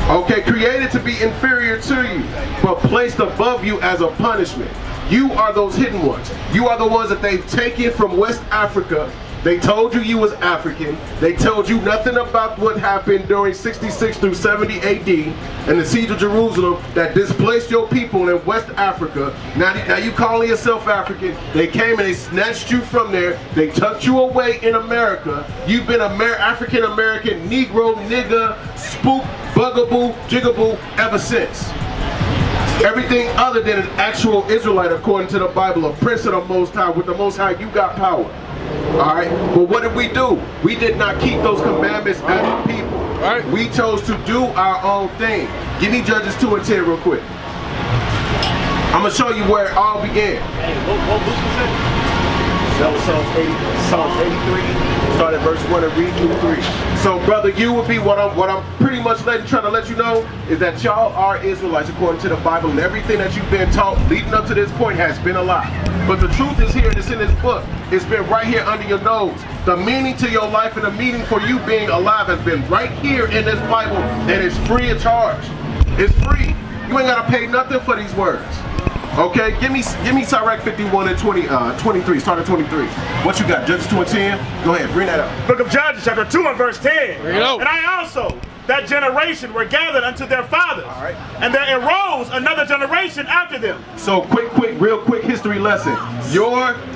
Okay, created to be inferior to you, but placed above you as a punishment. You are those hidden ones. You are the ones that they've taken from West Africa They told you was African. They told you nothing about what happened during 66 through 70 AD and the siege of Jerusalem that displaced your people in West Africa. Now you calling yourself African. They came and they snatched you from there. They tucked you away in America. You've been African American, Negro, nigga, spook, bugaboo, jigaboo ever since. Everything other than an actual Israelite, according to the Bible, a prince of the Most High. With the Most High, you got power. All right, but what did we do? We did not keep those commandments as a people. All right. We chose to do our own thing. Give me Judges 2 and 10 real quick. I'm gonna show you where it all began. Hey, what book was that? That was Psalms 83. Start at verse 1 and read through 3. So, brother, you would be what I'm pretty much trying to let you know is that y'all are Israelites according to the Bible, and everything that you've been taught leading up to this point has been a lie. But the truth is here, and it's in this book. It's been right here under your nose. The meaning to your life and the meaning for you being alive has been right here in this Bible, and it's free of charge. It's free. You ain't gotta pay nothing for these words. Okay, give me Sirach 51 and 23. Start at 23. What you got? Judges 2 and 10. Go ahead, bring that up. Book of Judges, chapter 2 and verse 10. Bring it up. And I also, that generation, were gathered unto their fathers. All right. And there arose another generation after them. So real quick history lesson.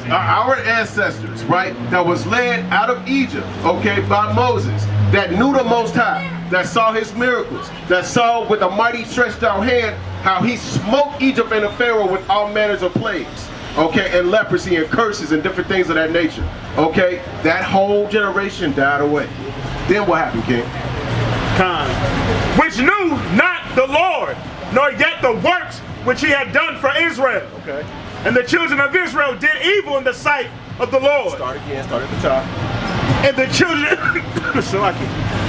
Our ancestors, right, that was led out of Egypt, okay, by Moses, that knew the Most High, that saw his miracles, that saw with a mighty stretched out hand how he smote Egypt and the Pharaoh with all manners of plagues, okay, and leprosy and curses and different things of that nature, okay? That whole generation died away. Then what happened, King? Which knew not the Lord, nor yet the works which he had done for Israel. Okay. And the children of Israel did evil in the sight of the Lord. Start again, start at the top. And the children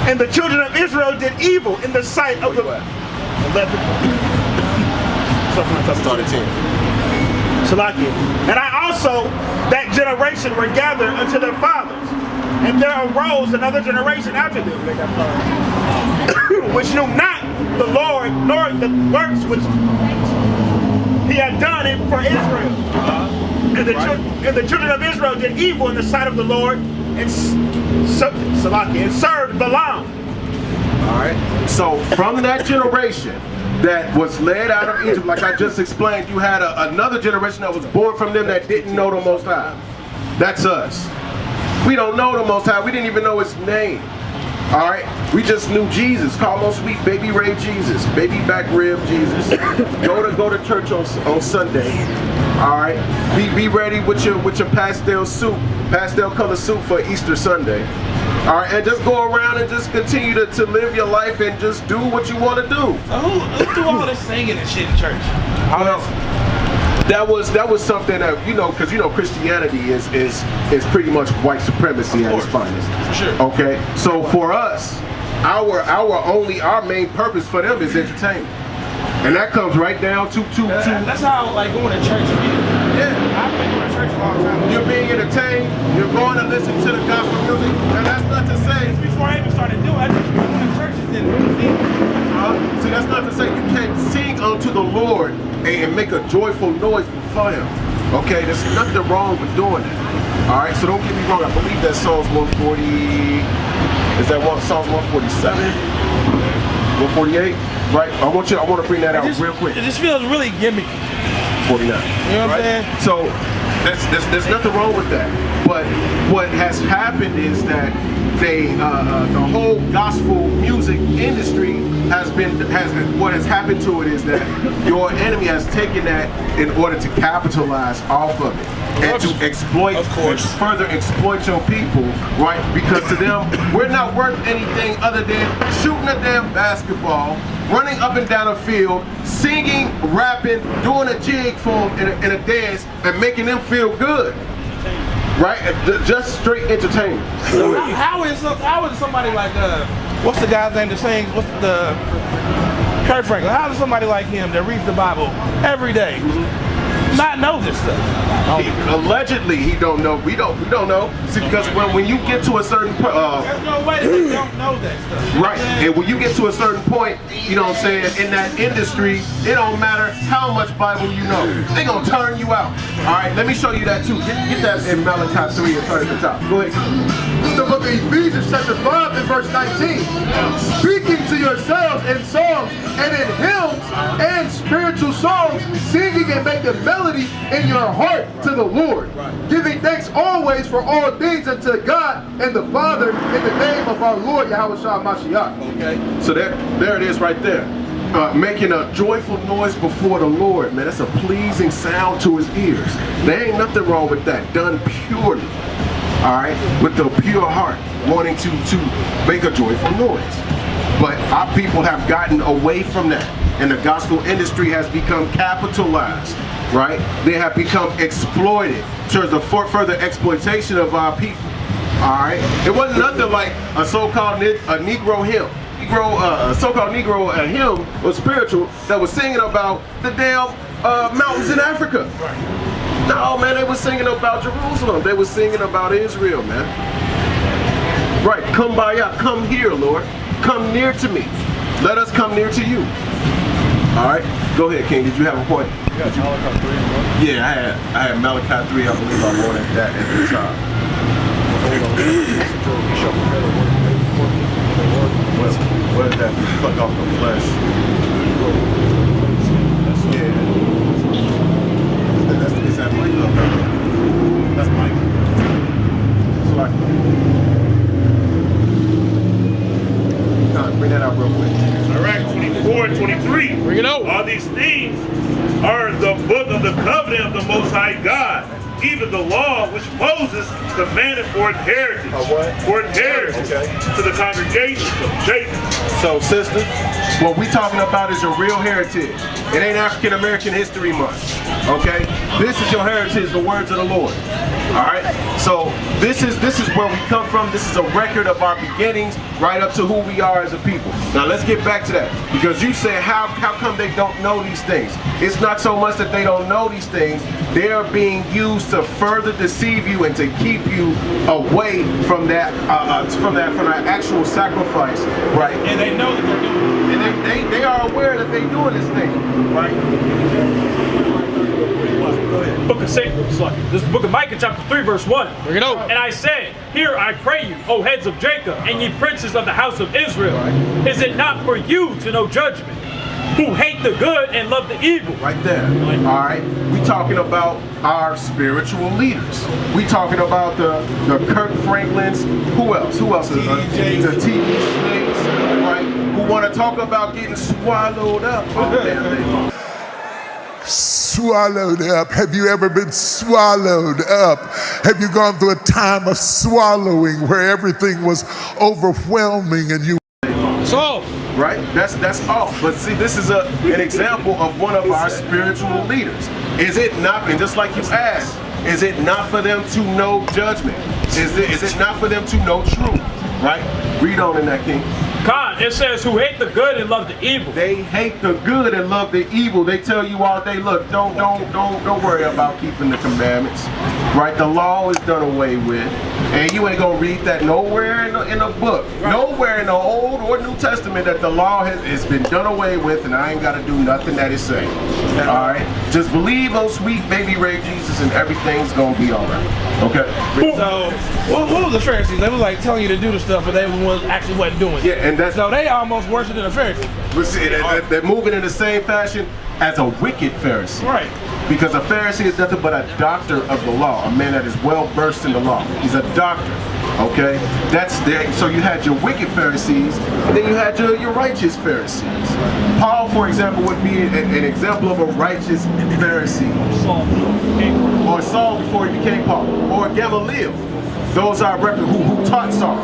and the children of Israel did evil in the sight of the 11. Start at 10. Salakia. And I also, that generation, were gathered unto their fathers. And there arose another generation after them, which knew not the Lord, nor the works which he had done for Israel. And the children of Israel did evil in the sight of the Lord, and served Balaam. All right. So from that generation that was led out of Egypt, like I just explained, you had another generation that was born from them that didn't know the Most High. That's us. We don't know the Most High. We didn't even know his name. All right, we just knew Jesus. Call him sweet baby Ray Jesus, baby back rib Jesus. Go to church on Sunday. All right, be ready with your pastel color suit for Easter Sunday. All right, and just go around and just continue to live your life and just do what you want to do. So who do all this singing and shit in church? Well, that was something that because Christianity is pretty much white supremacy at its finest. For sure. Okay, so for us, our main purpose for them is entertainment, and that comes right down to That's how like going to church feels. Yeah. I've been going to church a long time. You're being entertained. You're going to listen to the gospel music, and that's not to say. Before I even started doing it, I just went to churches and See, that's not to say you can't sing unto the Lord and make a joyful noise before him. Okay, there's nothing wrong with doing that. All right, so don't get me wrong. I believe that's Psalms 140. Is that Psalms 147? 148? Right? I want to bring that out real quick. It just feels really gimmicky. 49. You know what I'm saying? So there's nothing wrong with that. But what has happened is that the whole gospel music industry what has happened to it is that your enemy has taken that in order to capitalize off of it and to exploit, further exploit your people, right? Because to them, we're not worth anything other than shooting a damn basketball, running up and down a field, singing, rapping, doing a jig for them in a dance, and making them feel good. Right? Just straight entertainment. How is somebody like what's the guy's name that sings? What's the Kurt Franklin? How is somebody like him that reads the Bible every day not know this stuff? Allegedly, he don't know. We don't know. See, because when you get to a certain There's no way that they don't know that stuff. right, and when you get to a certain point, you know what I'm saying, in that industry, it don't matter how much Bible you know. They gonna turn you out. All right, let me show you that too. Get that in Malachi 3 and start at the top. Go ahead. It's the book of Ephesians chapter 5 and verse 19. Speaking to yourselves in songs and in hymns and spiritual songs, singing and making melody in your heart to the Lord. Giving thanks always for all things unto God and the Father in the name of our Lord Yahushua Mashiach. Okay. So there it is right there. Making a joyful noise before the Lord, man. That's a pleasing sound to his ears. There ain't nothing wrong with that. Done purely. All right, with the pure heart, wanting to make a joyful noise. But our people have gotten away from that, and the gospel industry has become capitalized, right? They have become exploited towards the further exploitation of our people. All right, it wasn't nothing like a so-called Negro hymn. A so-called Negro hymn was spiritual that was singing about the damn mountains in Africa. No, man, they were singing about Jerusalem. They were singing about Israel, man. Right, kumbaya, come here, Lord. Come near to me. Let us come near to you. All right, go ahead, King. Did you have a point? Malachi 3. Yeah, I had Malachi 3. I believe I wanted that at the top. What is that? Fuck off the flesh. Yeah. Is that Michael? That's Michael. It's like, bring that out real quick. All right, 24 and 23. Bring it out. All these things are the book of the covenant of the Most High God, even the law which Moses commanded for inheritance. For inheritance to the congregation of Jacob. So, sisters, what we talking about is your real heritage. It ain't African American History Month. Okay? This is your heritage, the words of the Lord. Alright? So this is where we come from. This is a record of our beginnings right up to who we are as a people. Now let's get back to that. Because you said how come they don't know these things? It's not so much that they don't know these things. They are being used to further deceive you and to keep you away from that from that actual sacrifice. Right? And they know that they're doing it. And they are aware that they're doing this thing. Right? Book of Saint, this is the book of Micah, chapter 3, verse 1. Bring it out. And I said, hear, I pray you, O heads of Jacob, and ye princes of the house of Israel. Is it not for you to know judgment, who hate the good and love the evil? Right there. All right. We talking about our spiritual leaders. We talking about the Kirk Franklins. Who else? Who else is the TD Snakes? Right? Who want to talk about getting swallowed up? Oh, damn. Swallowed up. Have you ever been swallowed up? Have you gone through a time of swallowing where everything was overwhelming and you So, right? That's all. But see, this is an example of one of our spiritual leaders. Is it not, and just like you asked, is it not for them to know judgment? Is it not for them to know truth? Right? Read on in that, King. God, it says, who hate the good and love the evil. They hate the good and love the evil. They tell you all day, look, don't worry about keeping the commandments. Right? The law is done away with. And you ain't gonna read that nowhere in a book. Right. Nowhere in the Old or New Testament that the law has been done away with and I ain't gotta do nothing that is saying. Alright? Just believe on sweet baby Ray Jesus and everything's gonna be alright. Okay? So, what were the Pharisees? They were like telling you to do the stuff, but they actually wasn't doing it. Yeah, and that's so they almost worse than a Pharisee. But see, they're moving in the same fashion as a wicked Pharisee. Right. Because a Pharisee is nothing but a doctor of the law, a man that is well versed in the law. He's a doctor. Okay? That's there. So you had your wicked Pharisees, and then you had your righteous Pharisees. Paul, for example, would be an example of a righteous Pharisee. Or Saul before he became Paul. Or Gamaliel. Those are who taught Saul.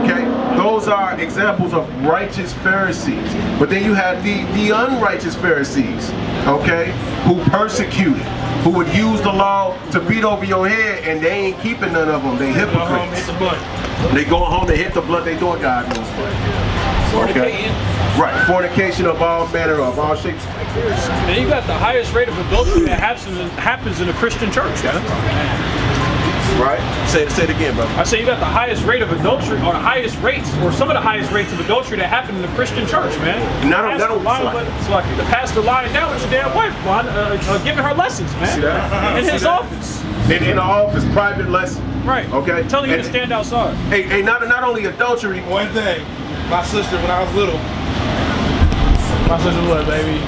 Okay? Those are examples of righteous Pharisees. But then you had the unrighteous Pharisees, okay, who persecuted, who would use the law to beat over your head, and they ain't keeping none of them. They hypocrites. They go home, they hit the blood, they doing God knows what. Okay? Right. Fornication of all manner, of all shapes. And you got the highest rate of adultery that happens in a Christian church, man. Right? Say it again, bro. I say you got the highest rate of adultery, or the highest rates, or some of the highest rates of adultery that happen in the Christian church, man. The pastor lying down with your damn wife, man, giving her lessons, man, in his office. In the office, private lesson. Right. Okay. Telling you to stand outside. Hey, not only adultery. One thing, my sister, when I was little, my sister was baby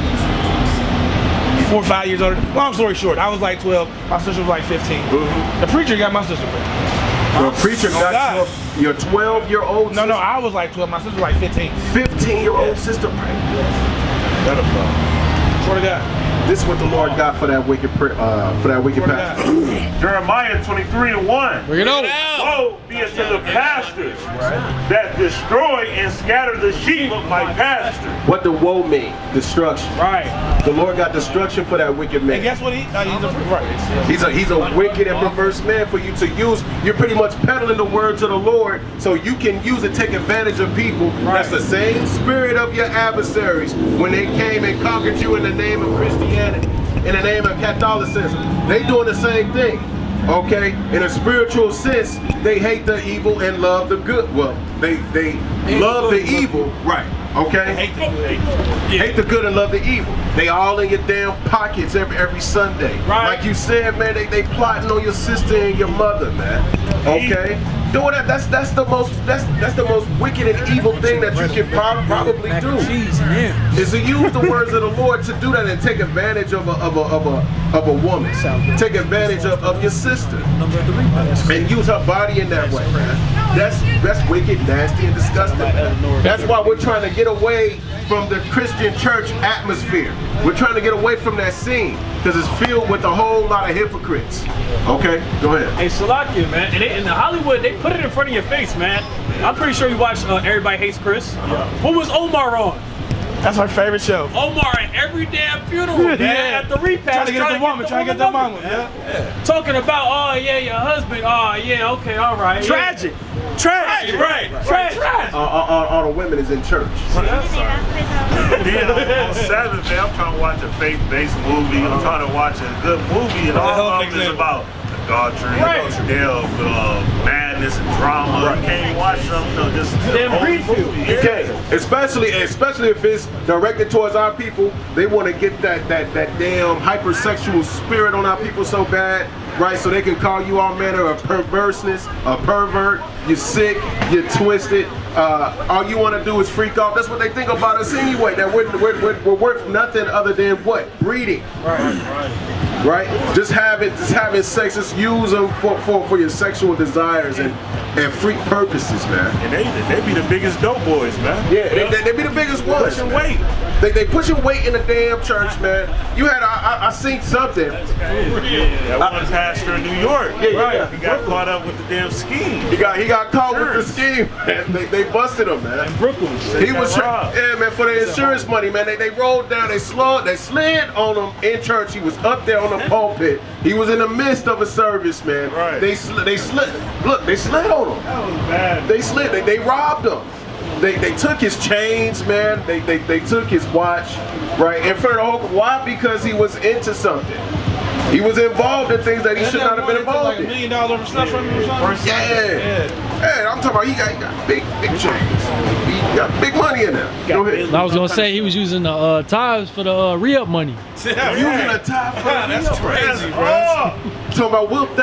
4 or 5 years older. Long story short, I was like 12. My sister was like 15. The preacher got my sister pregnant. The preacher got your 12-year-old sister? No, I was like 12. My sister was like 15. 15-year-old sister pregnant. Swear to God. This is what the Lord got for that wicked pastor. Jeremiah 23:1. Bring it on. Woe be it to the pastors that destroy and scatter the sheep of my pasture. What the woe mean? Destruction. Right. The Lord got destruction for that wicked man. And guess what? He's a wicked and perverse man for you to use. You're pretty much peddling the words of the Lord so you can use it, take advantage of people. Right. That's the same spirit of your adversaries when they came and conquered you in the name of Christianity, in the name of Catholicism. They doing the same thing. Okay, in a spiritual sense, they hate the evil and love the good. Well, they love the evil, right? Okay, hate the good and love the evil. They all in your damn pockets every Sunday. Right. Like you said, man, they plotting on your sister and your mother, man. Okay, doing that. That's the most wicked and evil thing that you can probably do. Is to use the words of the Lord to do that and take advantage of a woman, take advantage of your sister, and use her body in that way, man. That's wicked, nasty, and disgusting. That's why we're trying to get away from the Christian church atmosphere. We're trying to get away from that scene because it's filled with a whole lot of hypocrites. Okay, go ahead. Hey, Salakia, man. And in Hollywood, they put it in front of your face, man. I'm pretty sure you watched Everybody Hates Chris. What was Omar on? That's my favorite show. Omar at every damn funeral, man. At the repast. Trying to get the woman. Yeah. Talking about, oh, yeah, your husband. Oh, yeah, okay, all right. Tragic. Yeah. Tragic, right. Tragic. All the women is in church. On Sabbath, man, I'm trying to watch a faith-based movie. I'm trying to watch a good movie, and all of them is about adultery, madness and drama. Right. You can't even watch something, just Damn refill. You can't, especially if it's directed towards our people. They want to get that damn hypersexual spirit on our people so bad, right? So they can call you all manner of perverseness, a pervert. You're sick, you're twisted. All you want to do is freak off. That's what they think about us anyway. That we're worth nothing other than what? Breeding. Right? Just having sex, just use them for your sexual desires and freak purposes, man. And they be the biggest dope boys, man. Yeah, they be the biggest ones. Pushing weight. They pushing weight in the damn church, man. You had I seen something. That one pastor in New York. Yeah. He got caught up with the damn scheme. He got caught with the scheme, man. They busted him, man. In Brooklyn. He was man, for the insurance money, man. They rolled down, they slid on him in church. He was up there on the pulpit. He was in the midst of a service, man. Right. They slid on him. That was bad. They slid. They robbed him. They took his chains, man. They took his watch, right? In front of the whole. Why? Because he was into something. He was involved in things that he should not have been involved in. $1 million over stuff from him or something? Yeah, I'm talking about he got big chains. He got big money in there. Go ahead. I was gonna say he was using the tithes for the re-up money. Using a tie for That's crazy, bro. Talking about wilt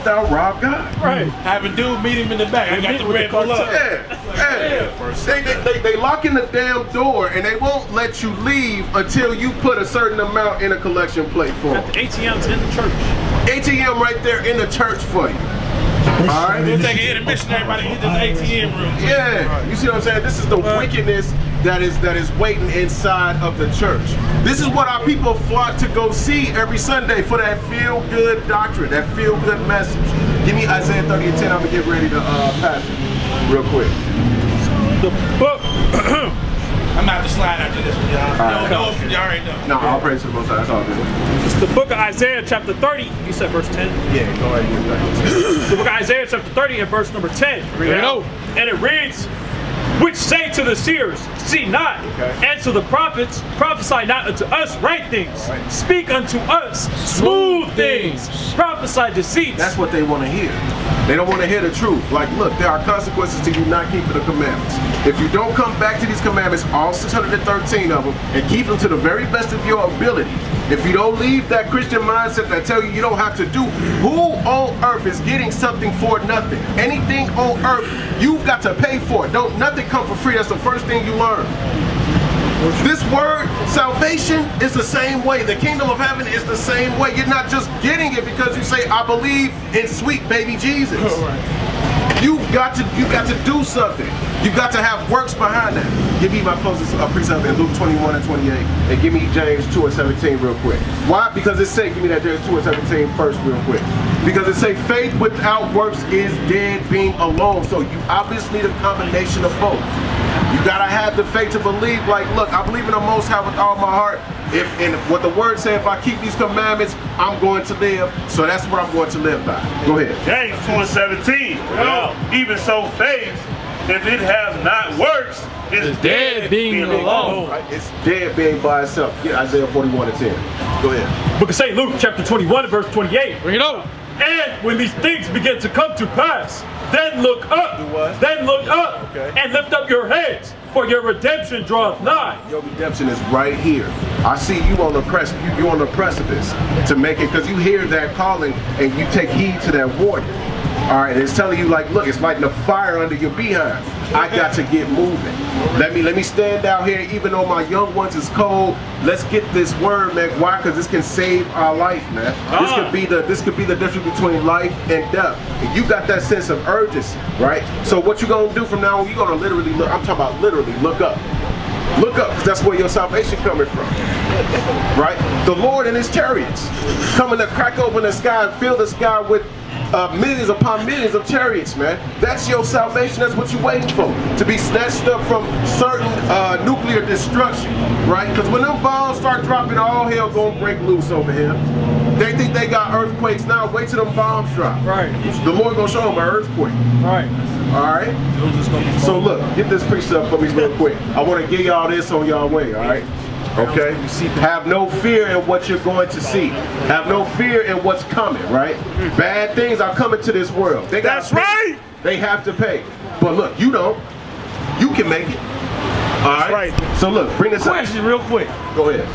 thou rob God? Right. Have a dude meet him in the back. I got the red pull up. They lock in the damn door and they won't let you leave until you put a certain amount in a collection plate for them. The ATM's in the church. ATM right there in the church for you. Alright? We'll take an intermission, everybody hit this ATM room. Yeah, you see what I'm saying? This is the wickedness that is waiting inside of the church. This is what our people flock to go see every Sunday for that feel-good doctrine, that feel-good message. Give me Isaiah 30:10. I'm gonna get ready to pass it real quick. The book. I'm about to slide after this one, y'all. Y'all already know. No, I'll praise to the Most High. That's all good. It's the book of Isaiah, chapter 30. You said verse 10? Yeah, go ahead. The book of Isaiah, chapter 30, and verse number 10. Read it out. And it reads, which say to the seers, See not, answer the prophets, prophesy not unto us right things. Speak unto us smooth things. Prophesy deceits. That's what they want to hear. They don't want to hear the truth. Like, look, there are consequences to you not keeping the commandments. If you don't come back to these commandments, all 613 of them, and keep them to the very best of your ability, if you don't leave that Christian mindset that tell you don't have to do, who on earth is getting something for nothing? Anything on earth, you've got to pay for it. Don't nothing come for free. That's the first thing you learn. This word, salvation, is the same way. The kingdom of heaven is the same way. You're not just getting it because you say, I believe in sweet baby Jesus. You've got to do something. You've got to have works behind that. Give me my closest precept in Luke 21 and 28. And give me James 2 and 17 real quick. Why? Because it say, give me that James 2 and 17 first real quick. Because it say faith without works is dead being alone. So you obviously need a combination of both. You gotta have the faith to believe, like, look, I believe in the Most High with all my heart. And what the word says, if I keep these commandments, I'm going to live. So that's what I'm going to live by. Go ahead. James 2 and 17. Even so faith, if it has not works, is dead being alone. Right? It's dead being by itself. Get Isaiah 41 and 10. Go ahead. Book of St. Luke, chapter 21, verse 28. Bring it on. And when these things begin to come to pass, then look up, and lift up your heads, for your redemption draweth nigh. Your redemption is right here. I see you on the you on the precipice to make it, because you hear that calling and you take heed to that warning. All right, it's telling you, like, look, it's like the fire under your behind. I got to get moving. Let me stand out here, even though my young ones is cold. Let's get this word, man. Why? Because this can save our life, man. This could be the difference between life and death. And you got that sense of urgency, right? So what you gonna do from now on? You gonna literally look. I'm talking about literally look up. Look up, because that's where your salvation coming from, right? The Lord and His chariots coming to crack open the sky and fill the sky with millions upon millions of chariots, man. That's your salvation. That's what you're waiting for, to be snatched up from certain nuclear destruction, right? Because when them bombs start dropping, all hell gonna break loose over here. They think they got earthquakes now. Wait till them bombs drop. Right. The Lord gonna show them an earthquake. Right. All right. So look, get this precept for me real quick. I want to give y'all this on y'all way. All right. Okay. Have no fear in what you're going to see. Have no fear in what's coming. Right. Bad things are coming to this world. That's right. They have to pay. But look, you don't. You can make it. All right. So look, bring this up. Question real quick. Go ahead.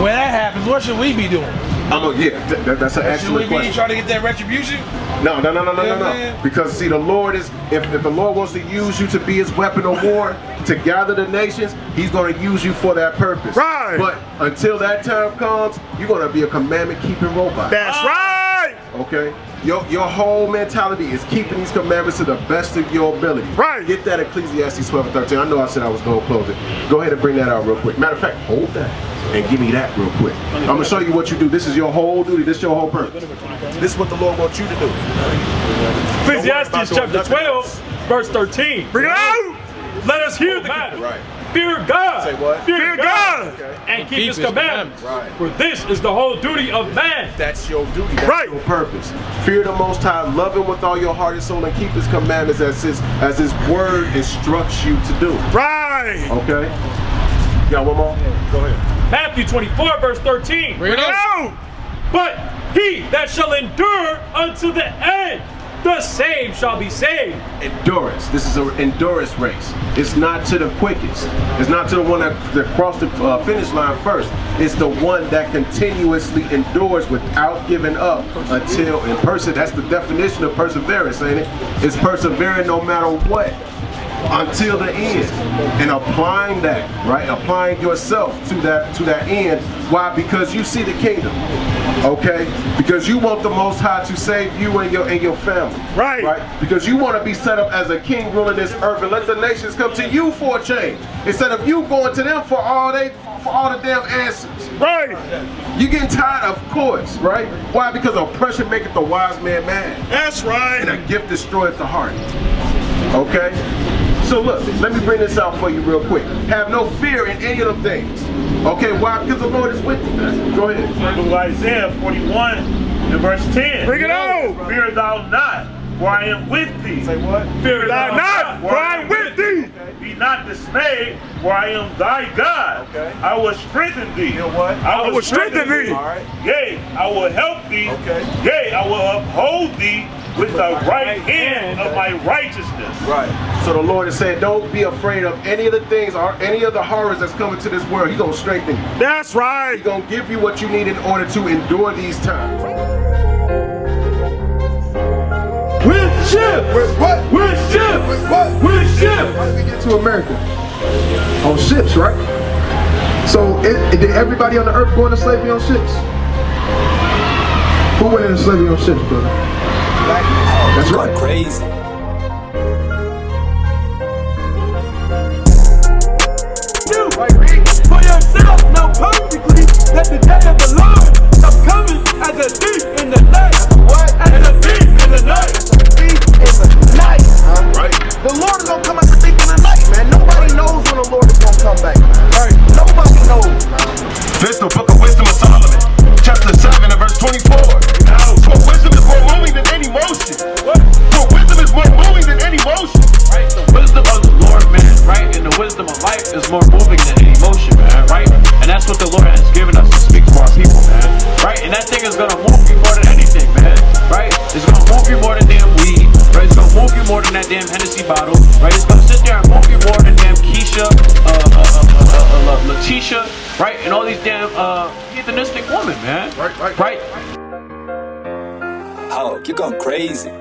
When that happens, what should we be doing? That's an excellent question. Should we be trying to get that retribution? No. Because see, the Lord is, if the Lord wants to use you to be His weapon of war, to gather the nations, He's going to use you for that purpose. Right. But until that time comes, you're going to be a commandment-keeping robot. That's right. Okay? Your whole mentality is keeping these commandments to the best of your ability. Right. Get that Ecclesiastes 12 and 13. I know I said I was going to close it. Go ahead and bring that out real quick. Matter of fact, hold that and give me that real quick. I'm going to show you what you do. This is your whole duty. This is your whole purpose. This is what the Lord wants you to do. Ecclesiastes chapter 12, verse 13. Bring it out. Let us hear the matter. Right. Fear God. Say what? Fear God. Okay. And keep His commandments. Right. For this is the whole duty of man. That's your duty. That's your purpose. Fear the Most High, love Him with all your heart and soul, and keep His commandments as His word instructs you to do. Right. Okay. Got one more? Go ahead. Matthew 24, verse 13. Bring it out. But he that shall endure unto the end, the same shall be saved. Endurance. This is an endurance race. It's not to the quickest. It's not to the one that crossed the finish line first. It's the one that continuously endures without giving up until in person. That's the definition of perseverance, ain't it? It's persevering no matter what, until the end, and applying that, right? Applying yourself to that end. Why? Because you see the kingdom, okay? Because you want the Most High to save you and your family, right? Because you want to be set up as a king ruling this earth and let the nations come to you for a change instead of you going to them for all the damn answers. Right. You getting tired, of course, right? Why? Because oppression maketh the wise man mad. That's right. And a gift destroyeth the heart. Okay? So look, let me bring this out for you real quick. Have no fear in any of them things. Okay, why? Because the Lord is with you, man. Go ahead. Book of Isaiah 41 and verse 10. Bring it on. Fear thou not, for I am with thee. Say what? Fear thou not, for I am with thee. Be not dismayed, for I am thy God. Okay. I will strengthen thee. You'll what? I will strengthen thee. All right. Yea, I will help thee. Okay. Yea, I will uphold thee with the right hand of my righteousness. Right. So the Lord is saying, don't be afraid of any of the things or any of the horrors that's coming to this world. He's going to strengthen you. That's right. He's going to give you what you need in order to endure these times. With ships! With what? With ships! With what? With ships! How did we get to America? On ships, right? So did everybody on the earth go into slavery on ships? Who went into slavery on ships, brother? That's right. Crazy. You for yourself know perfectly that the day of the Lord is coming as a thief in the night. What? As a thief in the night. Thief in the night. Right. The Lord is gonna come as a thief in the night, man. Nobody knows when the Lord is gonna come back. Right. Nobody knows. This the book of wisdom of Solomon, chapter 7 and verse 24. For wisdom is more moving than any motion. For wisdom is more moving than any motion. Right? The wisdom of the Lord, man, right? And the wisdom of life is more moving than any emotion, man, right? And that's what the Lord has given us to speak to our people, man, right? And that thing is gonna move you more than anything, man, right? It's gonna move you more than damn weed, right? It's gonna move you more than that damn Hennessy bottle, right? It's gonna sit there and move you more than damn Keisha, Letitia, right? And all these damn heathenistic women, man. Right. Oh, you're going crazy.